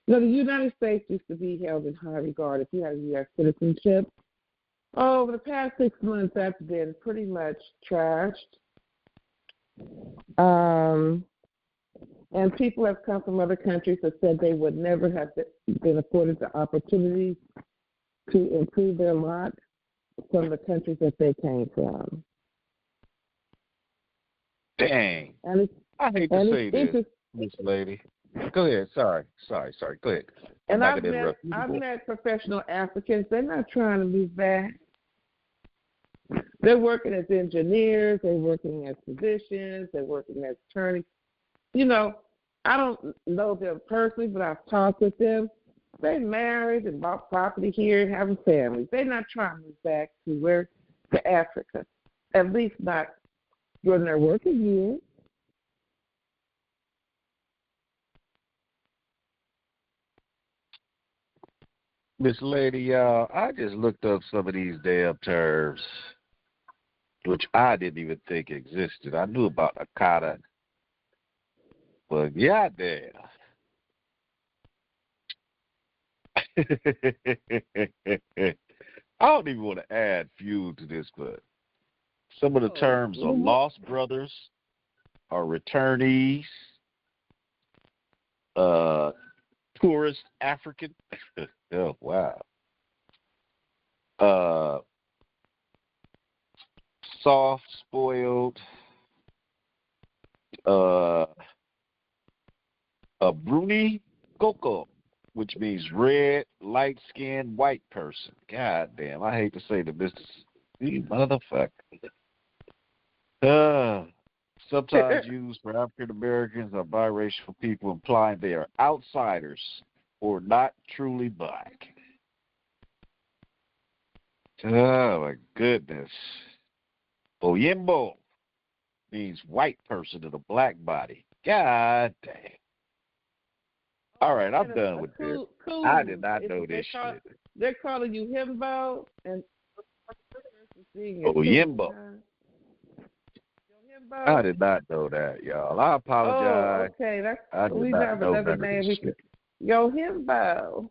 United States used to be held in high regard if you had U.S. citizenship. Over the past 6 months, that's been pretty much trashed. And people have come from other countries that said they would never have been afforded the opportunities to improve their lot from the countries that they came from. Dang. I hate to say this, Miss Lady. Go ahead. Sorry. Go ahead. And I've met professional Africans. They're not trying to move back. They're working as engineers. They're working as physicians. They're working as attorneys. I don't know them personally, but I've talked with them. They married and bought property here and having families. They're not trying to move back to Africa, at least not during their working years. Miss Lady, I just looked up some of these damn terms, which I didn't even think existed. I knew about Akata, but yeah, damn. I don't even want to add fuel to this, but some of the terms are lost brothers, or returnees, tourist African. Oh, wow. Soft, spoiled, a Bruni Coco, which means red, light-skinned, white person. God damn, I hate to say the business. You motherfucker. Sometimes used for African Americans or biracial people, implying they are outsiders or not truly black. Oh, my goodness. Oyimbo means white person in a black body. God dang. All right, I'm done with this. I did not know this shit. They're calling you himbo and Oyimbo. I did not know that, y'all. I apologize. Oh, okay. We have another name. Himbo.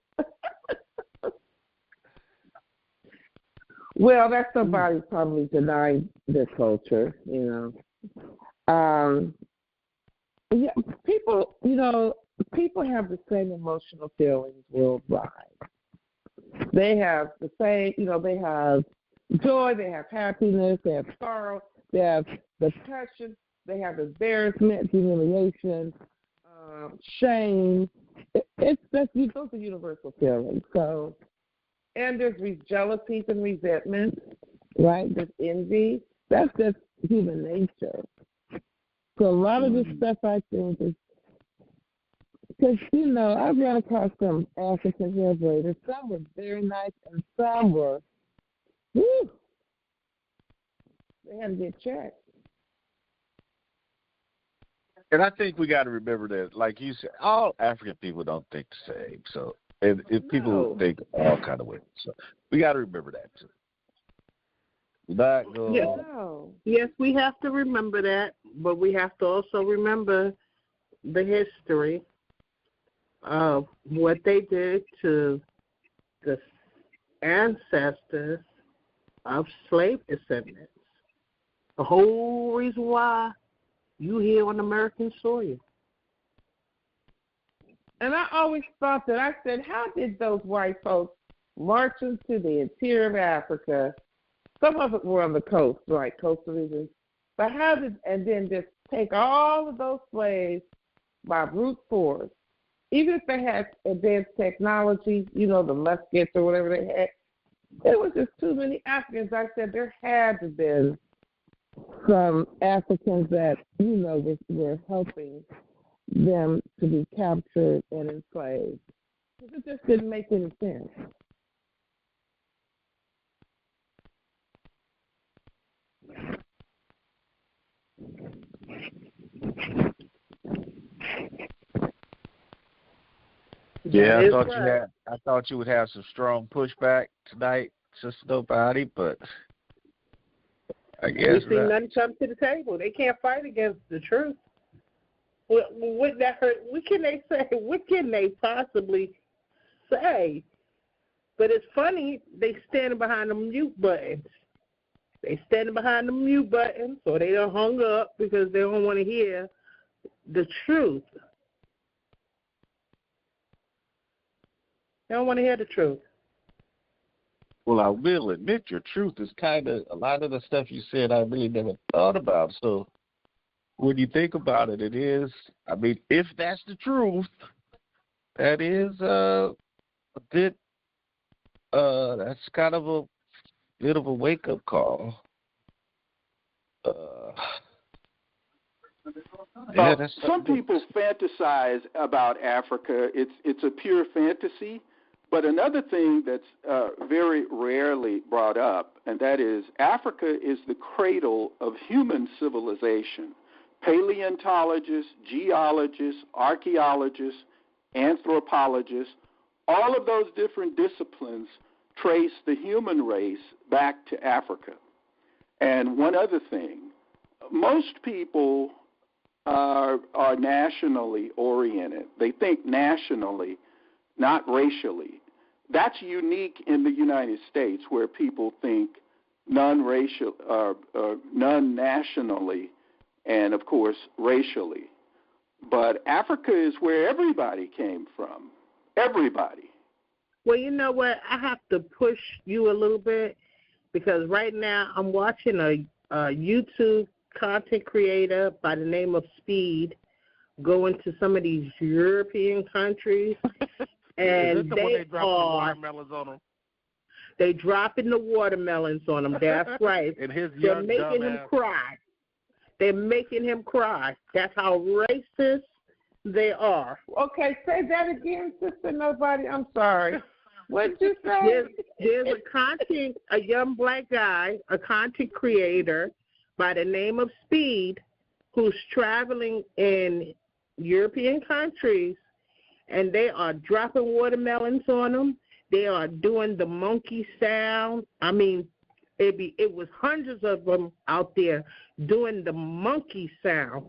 Well, that's somebody probably denying their culture, you know. Yeah, people have the same emotional feelings worldwide. They have the same, they have joy, they have happiness, they have sorrow, they have depression, they have embarrassment, humiliation, shame. Those are universal feelings. So, and there's jealousies and resentments, right? There's envy. That's just human nature. So a lot of this stuff I think is because, I've run across some African hair braiders. Some were very nice and some were, they had to get checked. And I think we got to remember that, like you said, all African people don't think the same. So, if people think all kind of ways, so we got to remember that too. Yes, we have to remember that, but we have to also remember the history of what they did to the ancestors of slave descendants. The whole reason why you here on American soil. And I always thought that, I said, how did those white folks march into the interior of Africa? Some of it were on the coast, right, coastal regions. But and then just take all of those slaves by brute force, even if they had advanced technology, the muskets or whatever they had, it was just too many Africans. I said there had to have been some Africans that, were helping them to be captured and enslaved. It just didn't make any sense. Yeah, I thought you would have some strong pushback tonight, Sister Nobody, but I guess we see nothing come to the table. They can't fight against the truth. What that hurt? What can they say? What can they possibly say? But it's funny, they standing behind the mute buttons. They standing behind the mute buttons, so they don't hung up because they don't want to hear the truth. They don't want to hear the truth. Well, I will admit your truth is kind of, a lot of the stuff you said I really never thought about. So when you think about it, it is, if that's the truth, that is a bit, that's kind of a bit of a wake-up call. Some people fantasize about Africa. It's a pure fantasy. But another thing that's very rarely brought up, and that is Africa is the cradle of human civilization. Paleontologists, geologists, archaeologists, anthropologists, all of those different disciplines trace the human race back to Africa. And one other thing, most people are nationally oriented. They think nationally, not racially. That's unique in the United States, where people think non-racial, non-nationally, and of course racially. But Africa is where everybody came from. Everybody. Well, you know what? I have to push you a little bit because right now I'm watching a YouTube content creator by the name of Speed go into some of these European countries. And they watermelons on them? They dropping the watermelons on him. That's right. And they're making him cry. They're making him cry. That's how racist they are. Okay, say that again, Sister Nobody. I'm sorry. What'd you say? There's a young black guy, a content creator by the name of Speed, who's traveling in European countries, and they are dropping watermelons on them. They are doing the monkey sound. it was hundreds of them out there doing the monkey sound.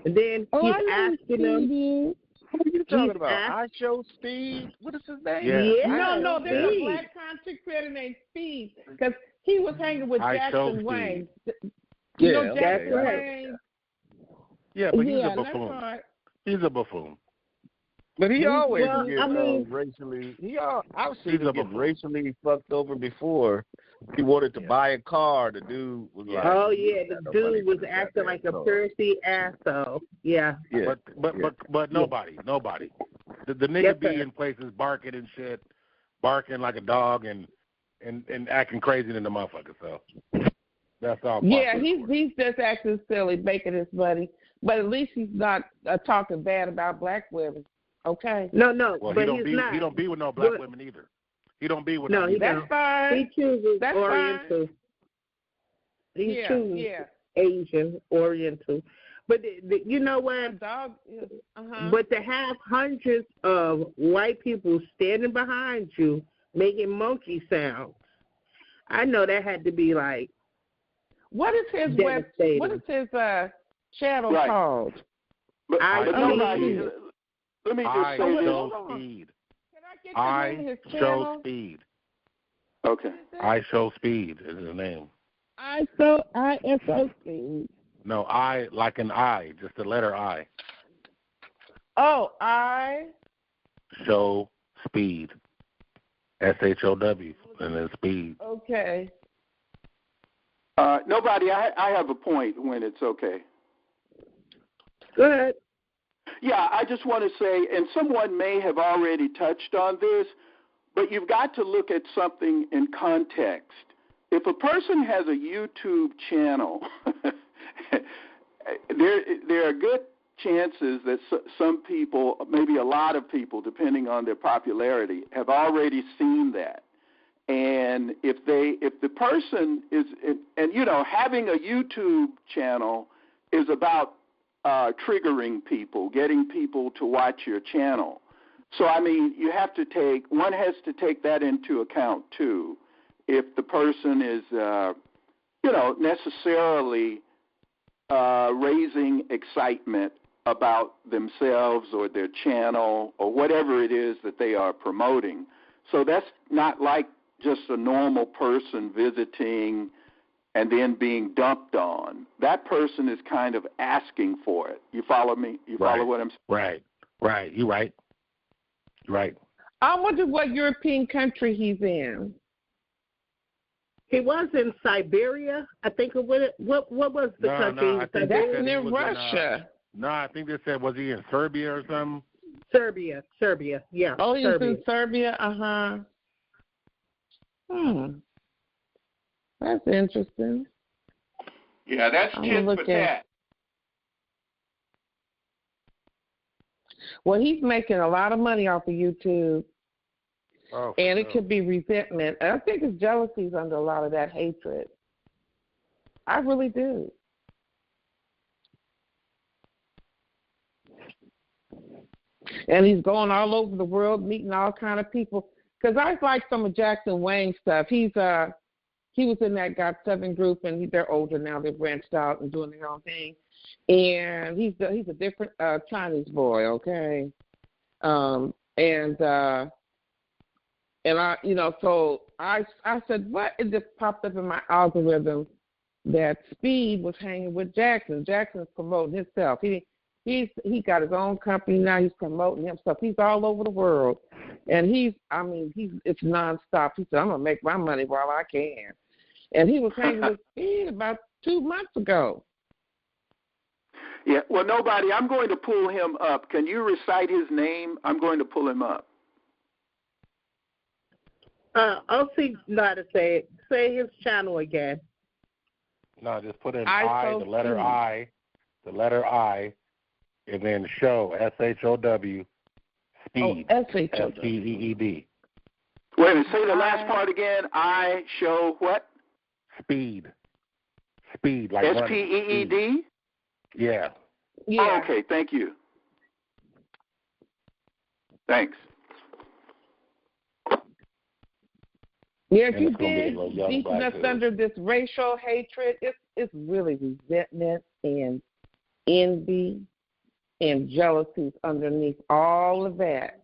And then he's asking them. What are you talking about? I Show Speed? What is his name? Yeah. No, there's a black content creator named Speed because he was hanging with Jackson Wayne. You know Jackson Wayne? Yeah, but he's a that's buffoon. right. He's a buffoon. But he always Well, racially. I've seen him get racially fucked over before. He wanted to buy a car. The dude was like, "Oh yeah, the dude was acting like a Pharisee asshole." Yeah. But nobody. The nigga be in places barking and shit, barking like a dog and acting crazy than the motherfucker. So that's all. Yeah, he's just acting silly, making his money. But at least he's not talking bad about black women. Okay. No, well, but he's not. He don't be with no black women either. He don't be with no. That's fine. He chooses that's Oriental. Fine. He chooses Asian, Oriental. But you know what? But to have hundreds of white people standing behind you making monkey sounds, I know that had to be like. What is his channel called? But nobody. Let me just say this. Speed. I Show Speed. Okay. I Show Speed is his name. I Show Speed. No, I like an I, just the letter I. Oh, I Show Speed. SHOW and then Speed. Okay. Nobody. I have a point when it's okay. Go ahead. Yeah, I just want to say, and someone may have already touched on this, but you've got to look at something in context. If a person has a YouTube channel, there are good chances that some people, maybe a lot of people, depending on their popularity, have already seen that. And if the person is, and you know, having a YouTube channel is about triggering people, getting people to watch your channel. So, I mean, one has to take that into account, too. If the person is, necessarily raising excitement about themselves or their channel or whatever it is that they are promoting. So that's not like just a normal person visiting and then being dumped on. That person is kind of asking for it. You follow me? You follow what I'm saying? Right. You're right. I wonder what European country he's in. He was in Siberia, I think. What was the country? That's in Russia. I think they said, was he in Serbia or something? Serbia, yeah. Oh, he's in Serbia? That's interesting. Yeah, that's tit for tat. Well, he's making a lot of money off of YouTube. Oh, and it could be resentment. And I think his jealousy is under a lot of that hatred. I really do. And he's going all over the world, meeting all kind of people. Because I like some of Jackson Wayne's stuff. He was in that Got7 group, and they're older now. They've branched out and doing their own thing. And he's a different Chinese boy, okay? And I, so I said, what? It just popped up in my algorithm that Speed was hanging with Jackson. Jackson's promoting himself. He got his own company now. He's promoting himself. He's all over the world, and it's nonstop. He said, I'm gonna make my money while I can. And he was hanging with Speed about 2 months ago. Yeah. Well, nobody. I'm going to pull him up. Can you recite his name? I'm going to pull him up. I'll see how to say it. Say his channel again. No, just put in the letter I, and then show, SHOW, Speed, SPEED. Wait a minute, say the last part again. I show what? Speed, like SPEED? Yeah. Oh, okay, thank you. Thanks. Yeah, if you've been deeping us under this racial hatred, it's really resentment and envy and jealousies underneath all of that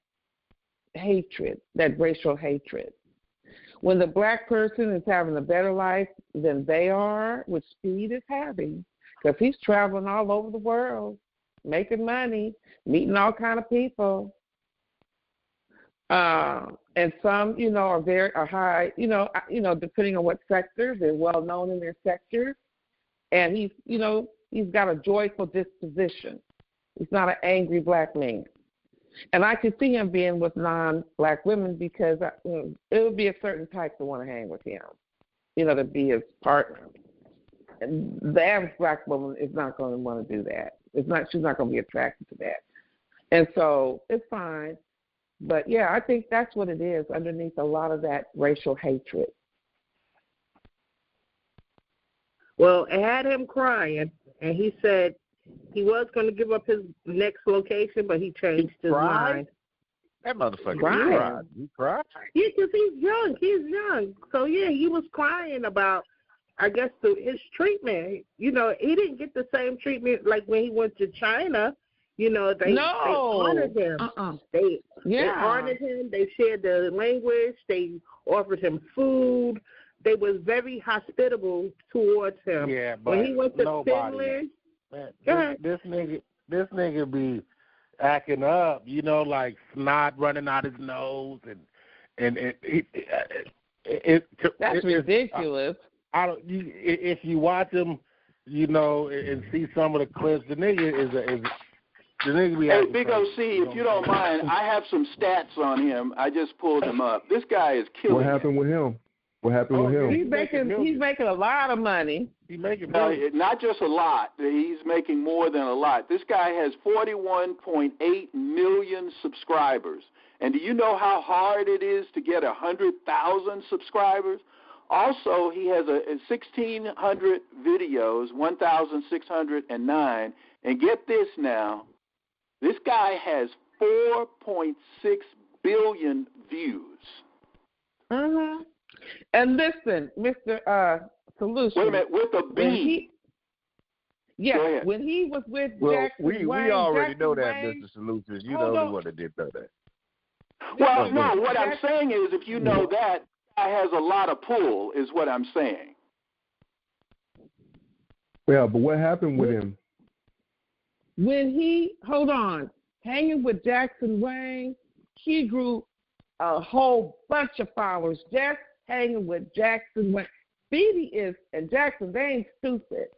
hatred, that racial hatred. When the black person is having a better life than they are, which Speed is having, because he's traveling all over the world, making money, meeting all kind of people. And some, are high, depending on what sector, they're well known in their sectors. And he's got a joyful disposition. He's not an angry black man. And I could see him being with non-black women because it would be a certain type to want to hang with him, to be his partner. And the average black woman is not going to want to do that. She's not going to be attracted to that. And so it's fine. But, yeah, I think that's what it is underneath a lot of that racial hatred. Well, it had him crying, and he said he was going to give up his next location, but he changed his mind. That motherfucker cried. He cried? Yeah, because he's young. He's young. So, yeah, he was crying about, I guess, his treatment. He didn't get the same treatment like when he went to China. They honored him. They honored him. They shared the language. They offered him food. They was very hospitable towards him. Yeah, but when he went to Finland, this nigga be acting up. Like snot running out his nose, and that's ridiculous. If you watch him, and see some of the clips, the nigga is Hey, Big OC, if you don't mind, I have some stats on him. I just pulled them up. This guy is killing. What happened with him? He's making a lot of money. He's making not just a lot. He's making more than a lot. This guy has 41.8 million subscribers. And do you know how hard it is to get 100,000 subscribers? Also, he has 1,600 videos, 1,609. And get this now. This guy has 4.6 billion views. Mm-hmm. And listen, Mr. Solution. Wait a minute, with a B. When he was with Jackson we Wayne, already Jackson know that, Wayne, Mr. Solution. You the only one that did know that. Well, no, what I'm saying is if you know that, guy has a lot of pull, is what I'm saying. Yeah, but what happened with him? When hanging with Jackson Wayne, he grew a whole bunch of followers just hanging with Jackson Wayne. Speedy and Jackson, they ain't stupid.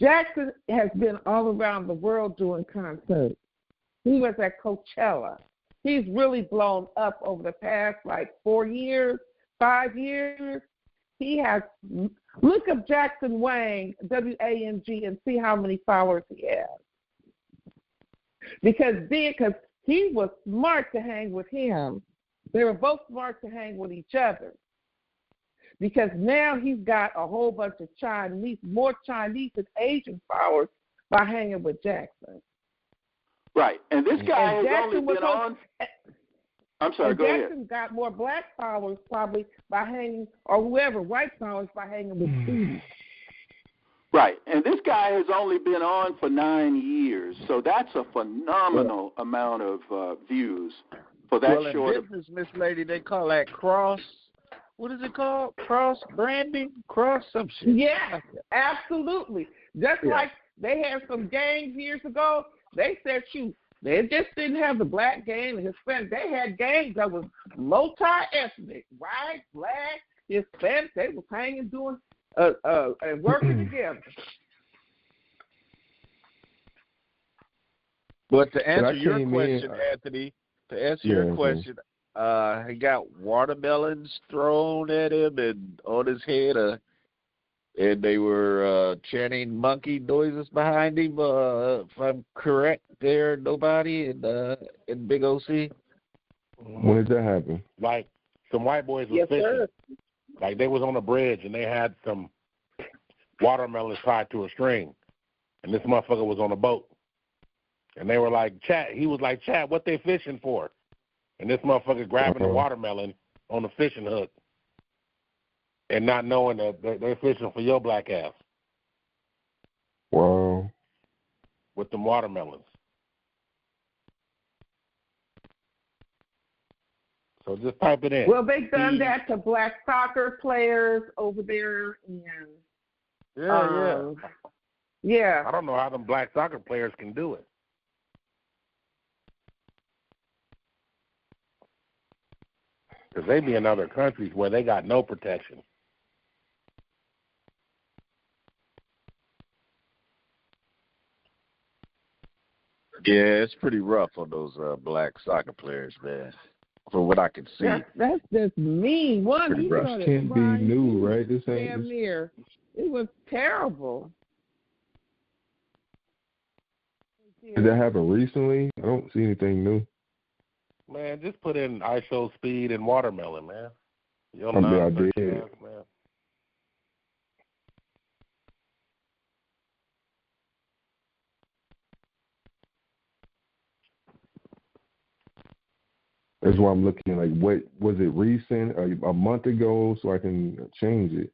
Jackson has been all around the world doing concerts. He was at Coachella. He's really blown up over the past, 5 years. He has, look up Jackson Wang, W-A-N-G, and see how many followers he has. Because he was smart to hang with him. They were both smart to hang with each other. Because now he's got a whole bunch of more Chinese and Asian followers by hanging with Jackson. Right. And this guy has only been on. I'm sorry, go ahead. Jackson got more black followers probably by hanging, or whoever, white followers by hanging with Speedy. Right. And this guy has only been on for 9 years. So that's a phenomenal amount of views for that short. In business, Miss Lady, they call that cross. What is it called? Cross branding? Cross some shit. Yeah, absolutely. Just like they had some gangs years ago, they said, they just didn't have the black gang and Hispanic. They had gangs that was multi-ethnic, white, black, Hispanic. They was hanging, doing, and working together. But to answer your question, Anthony, he got watermelons thrown at him and on his head, and they were chanting monkey noises behind him. If I'm correct, there, nobody in Big OC. When did that happen? Like some white boys was fishing. Sir. Like they was on a bridge and they had some watermelons tied to a string, and this motherfucker was on a boat. And they were like, "Chat." He was like, "Chat, what they fishing for?" And this motherfucker grabbing the watermelon on the fishing hook. and not knowing that they're fishing for your black ass. Wow. With them watermelons. So just type it in. Well, they've done that to black soccer players over there, and yeah. I don't know how them black soccer players can do it. Because they be in other countries where they got no protection. Yeah, it's pretty rough on those black soccer players, man. From what I can see, that's just mean. One, pretty he rough. started Can't be new, right? This ain't damn near. It was terrible. Did that happen recently? I don't see anything new. Man, just put in I show speed and watermelon, man. You'll I know, did. man. That's why I'm looking like, what was it recent? A month ago, so I can change it.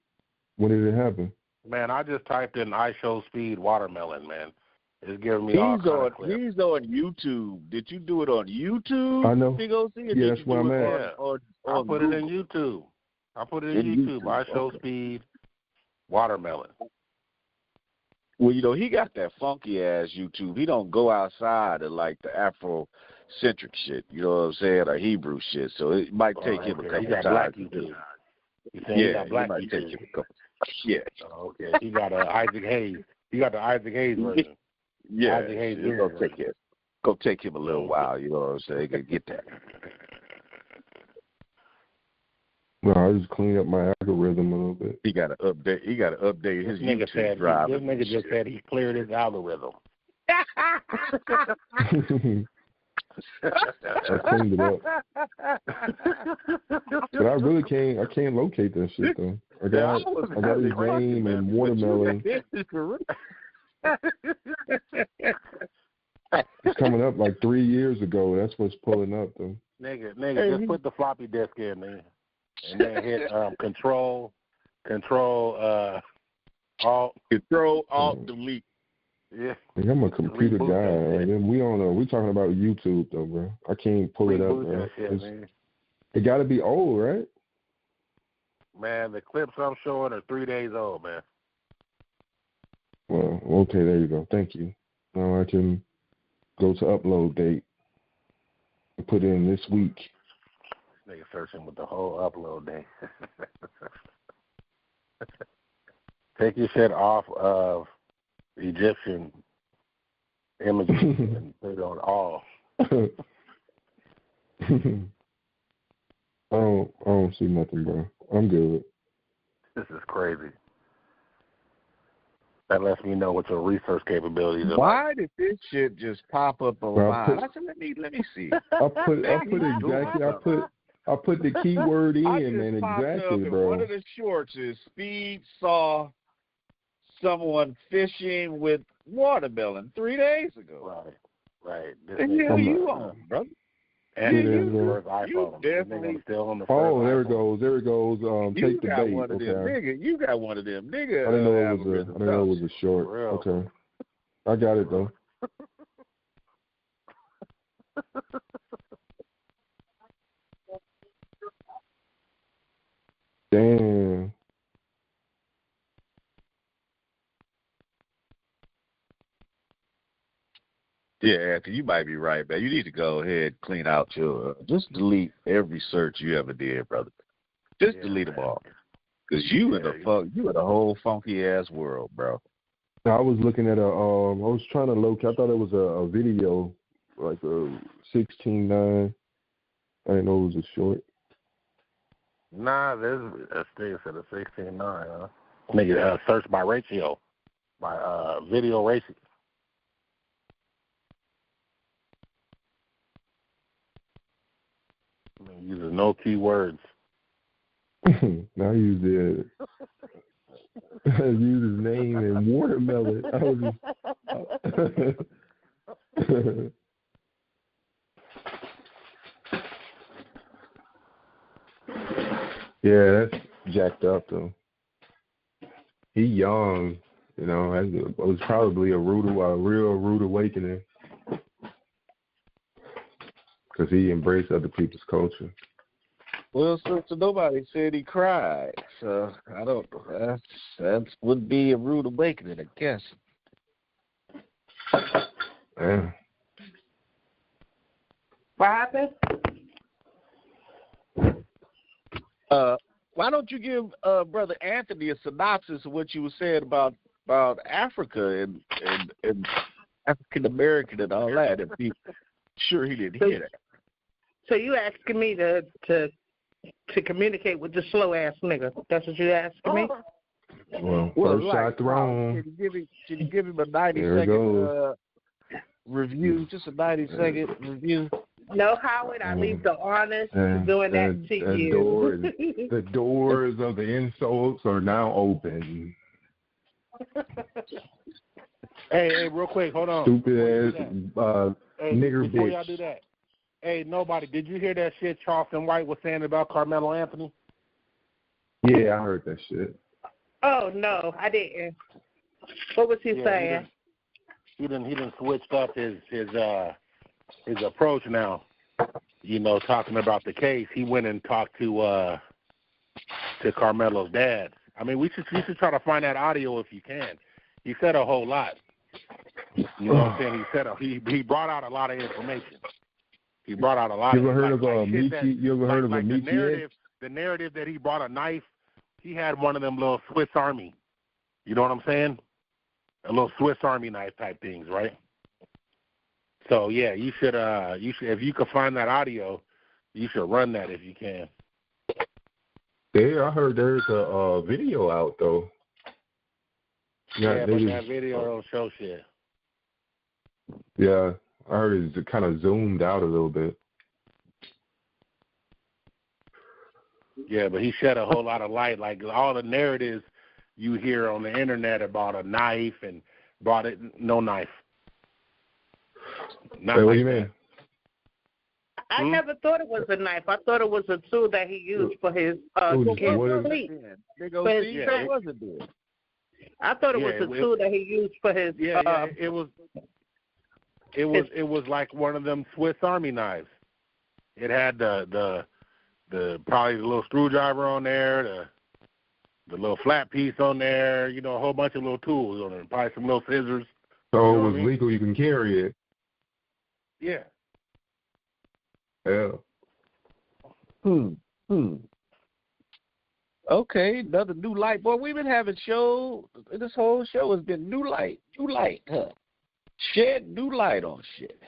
When did it happen? Man, I just typed in I show speed watermelon, man. It's giving me all kinds of clips. He's on YouTube. Did you do it on YouTube? I know. Yeah, that's where I'm at. I put it in YouTube. I show speed watermelon. Well, he got that funky ass YouTube. He don't go outside of like the Afrocentric shit, you know what I'm saying, or Hebrew shit. So it might take him a couple he got times. Black YouTube. It might take him a couple. Yeah. Oh, okay. He got Isaac Hayes. He got the Isaac Hayes version. Yeah. Isaac Hayes it's gonna take him a little while. You know what I'm saying? He get that. No, I just cleaned up my algorithm a little bit. He got to update his YouTube drive. This nigga just said he cleared his algorithm. I cleaned it up. But I really can't locate that shit though. I got his name and watermelon. It's coming up like 3 years ago. That's what's pulling up though. Nigga, just put the floppy disk in there. And then hit Control, Alt, Delete. Yeah. I'm a computer guy. Right? And we don't know. We're talking about YouTube though, bro. I can't pull it up, bro. It got to be old, right? Man, the clips I'm showing are 3 days old, man. Well, okay, there you go. Thank you. Now I can go to upload date and put in this week. Nigga searching with the whole upload day. Take your shit off of Egyptian images and put it on all. I don't see nothing, bro. I'm good. This is crazy. That lets me know what your research capabilities are. Why did this shit just pop up on mine? I said, let me see. I put the keyword in, man, exactly, bro. One of the shorts is Speed saw someone fishing with watermelon 3 days ago. Right. The hell you on, brother? And you definitely still on the there it goes. Take the bait. One of them, nigga. You got one of them, nigga. I didn't know it was a short. Okay. I got it though. Damn. Yeah, Anthony, you might be right, man. You need to go ahead and clean out your just delete every search you ever did, brother. Just delete them all. Because you in a whole funky ass world, bro. I was looking at I was trying to locate, I thought it was a video, like a 16:9. I didn't know it was a short. Nah, there's a thing said a 16:9, huh? Nigga, search by ratio, by video ratio. Using no keywords. Now I use his name and watermelon. Yeah, jacked up though. He young, you know. It was probably a real rude awakening, because he embraced other people's culture. Well, since nobody said he cried, so I don't know. That would be a rude awakening, I guess. Yeah. What happened? Why don't you give Brother Anthony a synopsis of what you were saying about Africa and African American and all that? If he sure he didn't hear that. So you asking me to communicate with the slow ass nigga? That's what you asking me? Well, first shot thrown. Can you give him a 90-second review? Just a 90-second review. No, Howard, I leave the honest doing that to you. The doors of the insults are now open. Hey, real quick, hold on. Stupid ass nigger before bitch. Y'all do that. Hey, nobody, did you hear that shit Charleston White was saying about Carmelo Anthony? Yeah, I heard that shit. Oh no, I didn't. What was he saying? He didn't switched up his approach now. You know, talking about the case, he went and talked to Carmelo's dad. I mean, you should try to find that audio if you can. He said a whole lot. You know what I'm saying? He brought out a lot of information. He brought out a lot. You ever heard of Michi? You ever heard of a Michi? The narrative that he brought a knife. He had one of them little Swiss Army. You know what I'm saying? A little Swiss Army knife type things, right? So yeah, you should if you could find that audio, you should run that if you can. Yeah, I heard there's a video out though. Yeah, but that video don't show shit. Yeah, I heard it's kind of zoomed out a little bit. Yeah, but he shed a whole lot of light. Like all the narratives you hear on the internet about a knife and brought it, no knife. Wait, what do you mean? I never thought it was a knife. I thought it was a tool that he used for his sleep. I thought it was a tool that he used for his. It was like one of them Swiss Army knives. It had the probably the little screwdriver on there, the little flat piece on there, you know, a whole bunch of little tools on it, probably some little scissors. So it was legal, you can carry it. Yeah. Yeah. Okay, another new light. Boy, we've been having this whole show has been new light, huh? Shed new light on shit.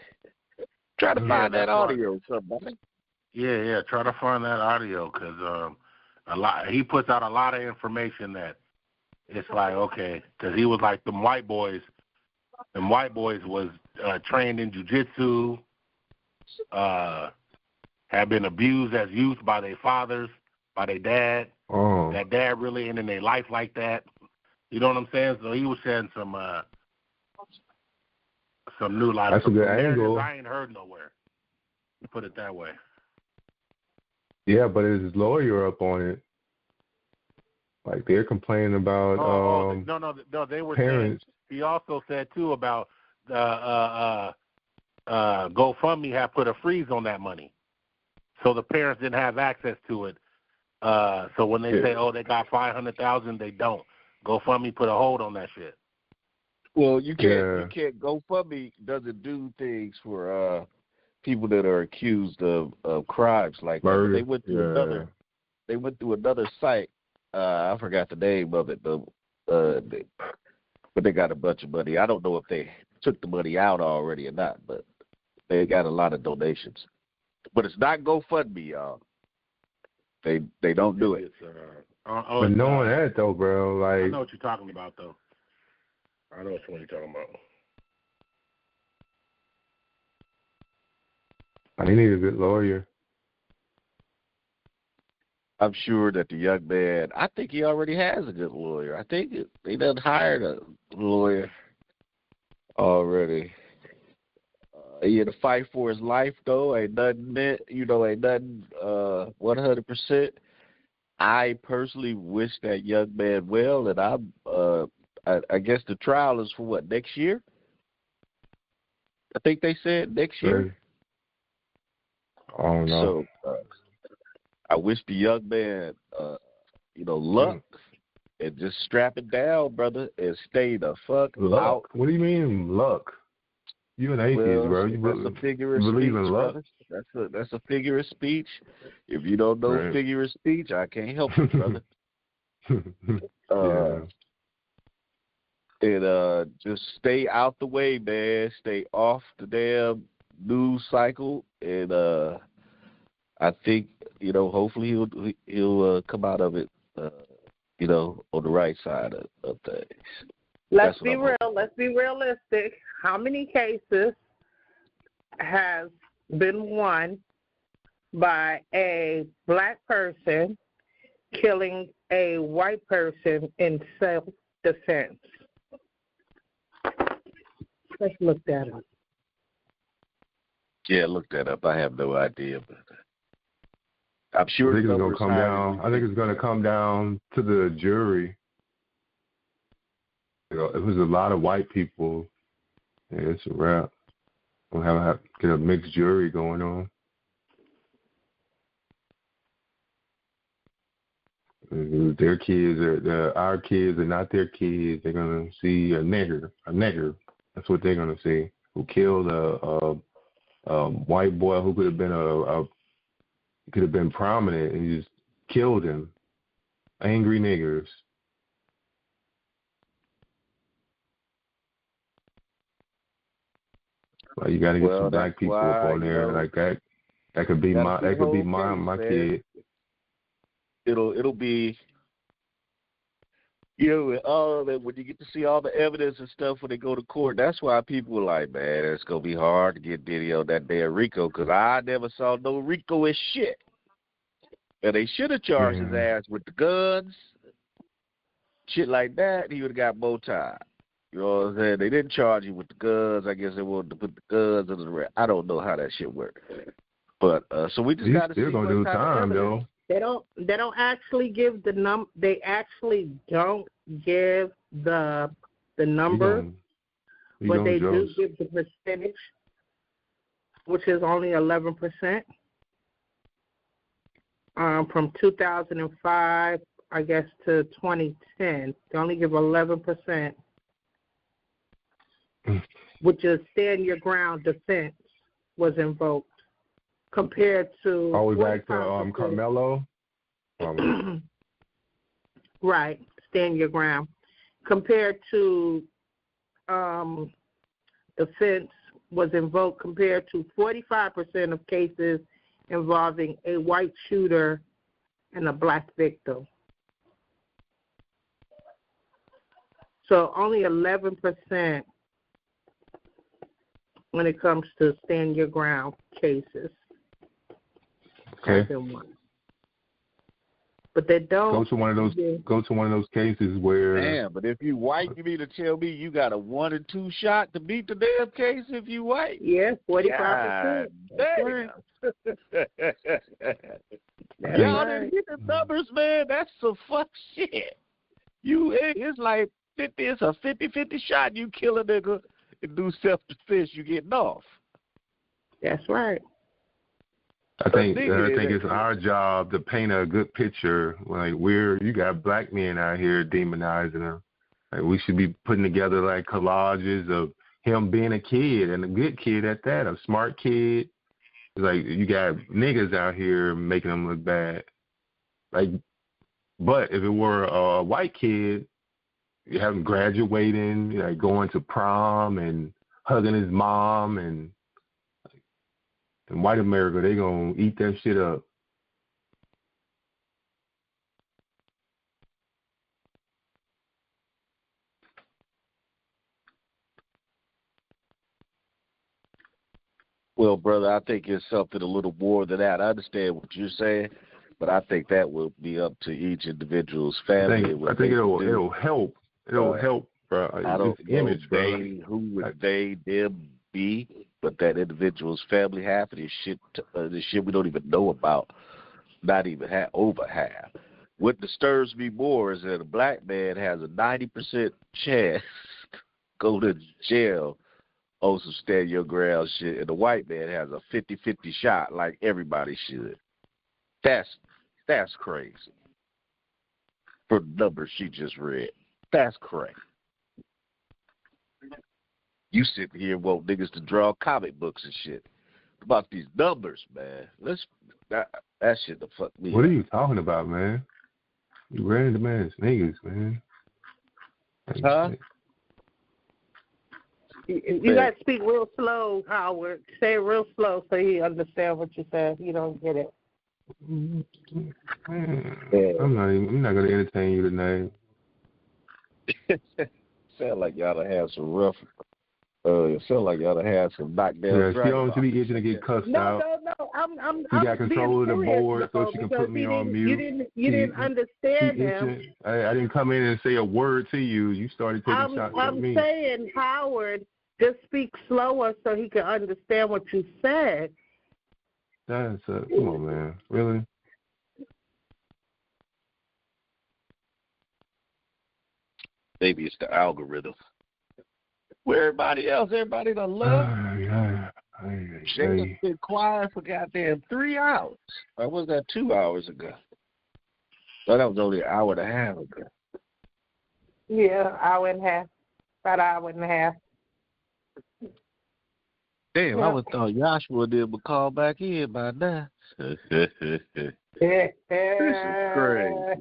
Try to find that audio, somebody. Yeah, try to find that audio, because he puts out a lot of information that it's like, okay, because he was like, them white boys was trained in jiu-jitsu, had been abused as youth by their fathers, by their dad. Oh. That dad really ended their life like that. You know what I'm saying? So he was shedding some new light. That's a good angle. I ain't heard nowhere. Put it that way. Yeah, but his lawyer up on it. Like they're complaining about no, they were parents. Saying, he also said too about GoFundMe had put a freeze on that money, so the parents didn't have access to it. So when they say, they got $500,000, they don't. GoFundMe put a hold on that shit. Well, you can't. GoFundMe doesn't do things for people that are accused of crimes like murder. They went through another site. I forgot the name of it, but they got a bunch of money. I don't know if they took the money out already or not, but they got a lot of donations. But it's not GoFundMe, y'all. They don't do it. But knowing that though, bro, like I know what you're talking about though. I know what you're talking about. I need a good lawyer. I'm sure that the young man, I think he already has a good lawyer. I think they done hired a lawyer already. He had to fight for his life, though. Ain't nothing 100%. I personally wish that young man well, and I guess the trial is for what, next year? I think they said next year. I don't know. So I wish the young man, luck, and just strap it down, brother, and stay the fuck out. What do you mean luck? You an atheist, bro. You that's a figure of believe speech, in luck? brother. That's a figure of speech. If you don't know figure of speech, I can't help you, brother. And just stay out the way, man. Stay off the damn news cycle, and I think hopefully he'll come out of it, on the right side of things. Let's be real. Let's be realistic. How many cases has been won by a black person killing a white person in self-defense? Let's look that up. Yeah, look that up. I have no idea, but I'm sure I think it's gonna come down. I think it's gonna come down to the jury. If there's a lot of white people, it's a wrap. We'll have to get a mixed jury going on. Their kids our kids are not their kids. They're gonna see a nigger. That's what they're gonna see. Who killed a white boy who could have been prominent, and he just killed him. Angry niggers. Well, you got to get some black people up on there like that. That could be my kid. It'll be all of it when you get to see all the evidence and stuff when they go to court. That's why people are like, man, it's gonna be hard to get Diddy on that damn RICO, because I never saw no RICO as shit. And they should have charged his ass with the guns, shit like that. He would have got more time. You know what I'm saying? They didn't charge him with the guns. I guess they wanted to put the guns in the rest. I don't know how that shit worked. But so we just got to see. They're gonna do time though. They don't actually give the They actually don't give the number, but they do give the percentage, which is only 11%. From 2005, I guess, to 2010, they only give 11%, which is stand your ground defense was invoked. Compared to all the way back to Carmelo. Right, stand your ground. Compared to defense was invoked compared to 45% of cases involving a white shooter and a black victim. So only 11% when it comes to stand your ground cases. Okay. But they don't go to one of those cases where. Damn, but if you white, you mean to tell me you got a 1 or 2 shot to beat the damn case if you white? Yeah, 45%. Damn. Y'all didn't get the numbers, man. That's some fuck shit. It's like 50. It's a 50-50 shot. You kill a nigga and do self-defense, you getting off. That's right. I think it's our job to paint a good picture. Like you got black men out here demonizing them. Like we should be putting together like collages of him being a kid and a good kid at that, a smart kid. Like you got niggas out here making them look bad. Like, but if it were a white kid, you have him graduating, like going to prom and hugging his mom and. In white America, they gonna eat that shit up. Well, brother, I think it's something a little more than that. I understand what you're saying, but I think that will be up to each individual's family. I think it'll help. It'll help. I don't know who would them be, but that individual's family, half of this shit we don't even know about, not even over half. What disturbs me more is that a black man has a 90% chance go to jail on some stand your ground shit, and the white man has a 50-50 shot like everybody should. That's crazy. For the numbers she just read. That's crazy. You sit here and want niggas to draw comic books and shit. About these numbers, man. That shit the fuck me. What are you talking about, man? You random ass niggas, man. Huh? You got to speak real slow, Howard. Say it real slow so he understand what you said. You don't get it. Man, I'm not gonna entertain you tonight. Sound like y'all done had some rough. Sound like y'all done had some knockdown. Yeah, she don't be itching to get cussed out. No. I'm got control of the board, so she can put me on mute. You didn't understand him. I didn't come in and say a word to you. You started taking shots at me. I'm saying, Howard, just speak slower so he can understand what you said. Come on, man. Really? Maybe it's the algorithm. Where everybody done left. Shayna's been quiet for goddamn 3 hours. Or was that 2 hours ago? No, that was only an hour and a half ago. Yeah, hour and a half. About an hour and a half. Damn, I would have thought Joshua did but call back in by now. This is crazy,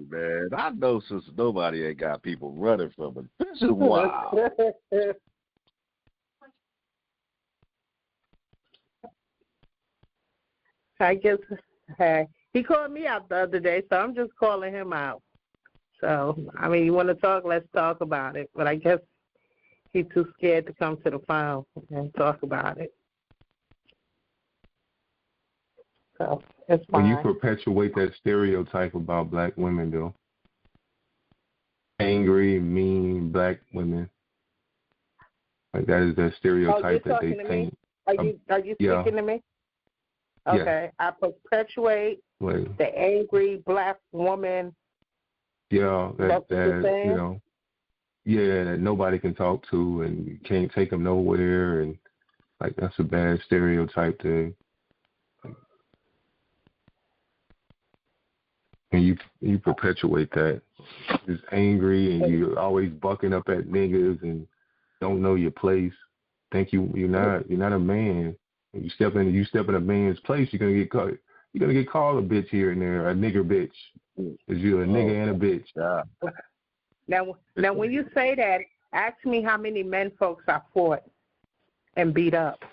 man. I know since nobody ain't got people running from it. This is wild. I guess he called me out the other day, so I'm just calling him out. So, I mean, you want to talk, let's talk about it. But I guess he's too scared to come to the phone and talk about it. So, it's fine. When you perpetuate that stereotype about black women, though, angry, mean black women, like that is that stereotype that they paint. Are you speaking to me? Okay, I perpetuate the angry black woman. Yeah, that that nobody can talk to and you can't take them nowhere, and like that's a bad stereotype thing. And you perpetuate that. You're angry and you're always bucking up at niggas and don't know your place. Think you're not a man. You step in a man's place, you're gonna get called a bitch here and there, a nigger bitch, because you're a nigga and a bitch. Now, when you say that, ask me how many men folks I fought and beat up.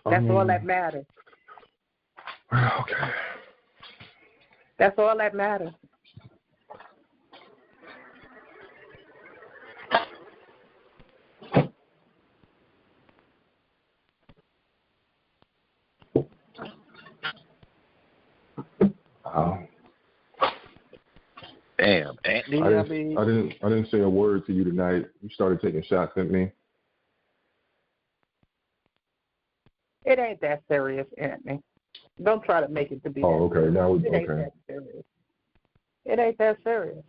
That's all that matters. Okay. That's all that matters. Damn, Anthony. I didn't say a word to you tonight. You started taking shots at me. It ain't that serious, Anthony. Don't try to make it to be. Oh, okay. Now it ain't that serious. It ain't that serious.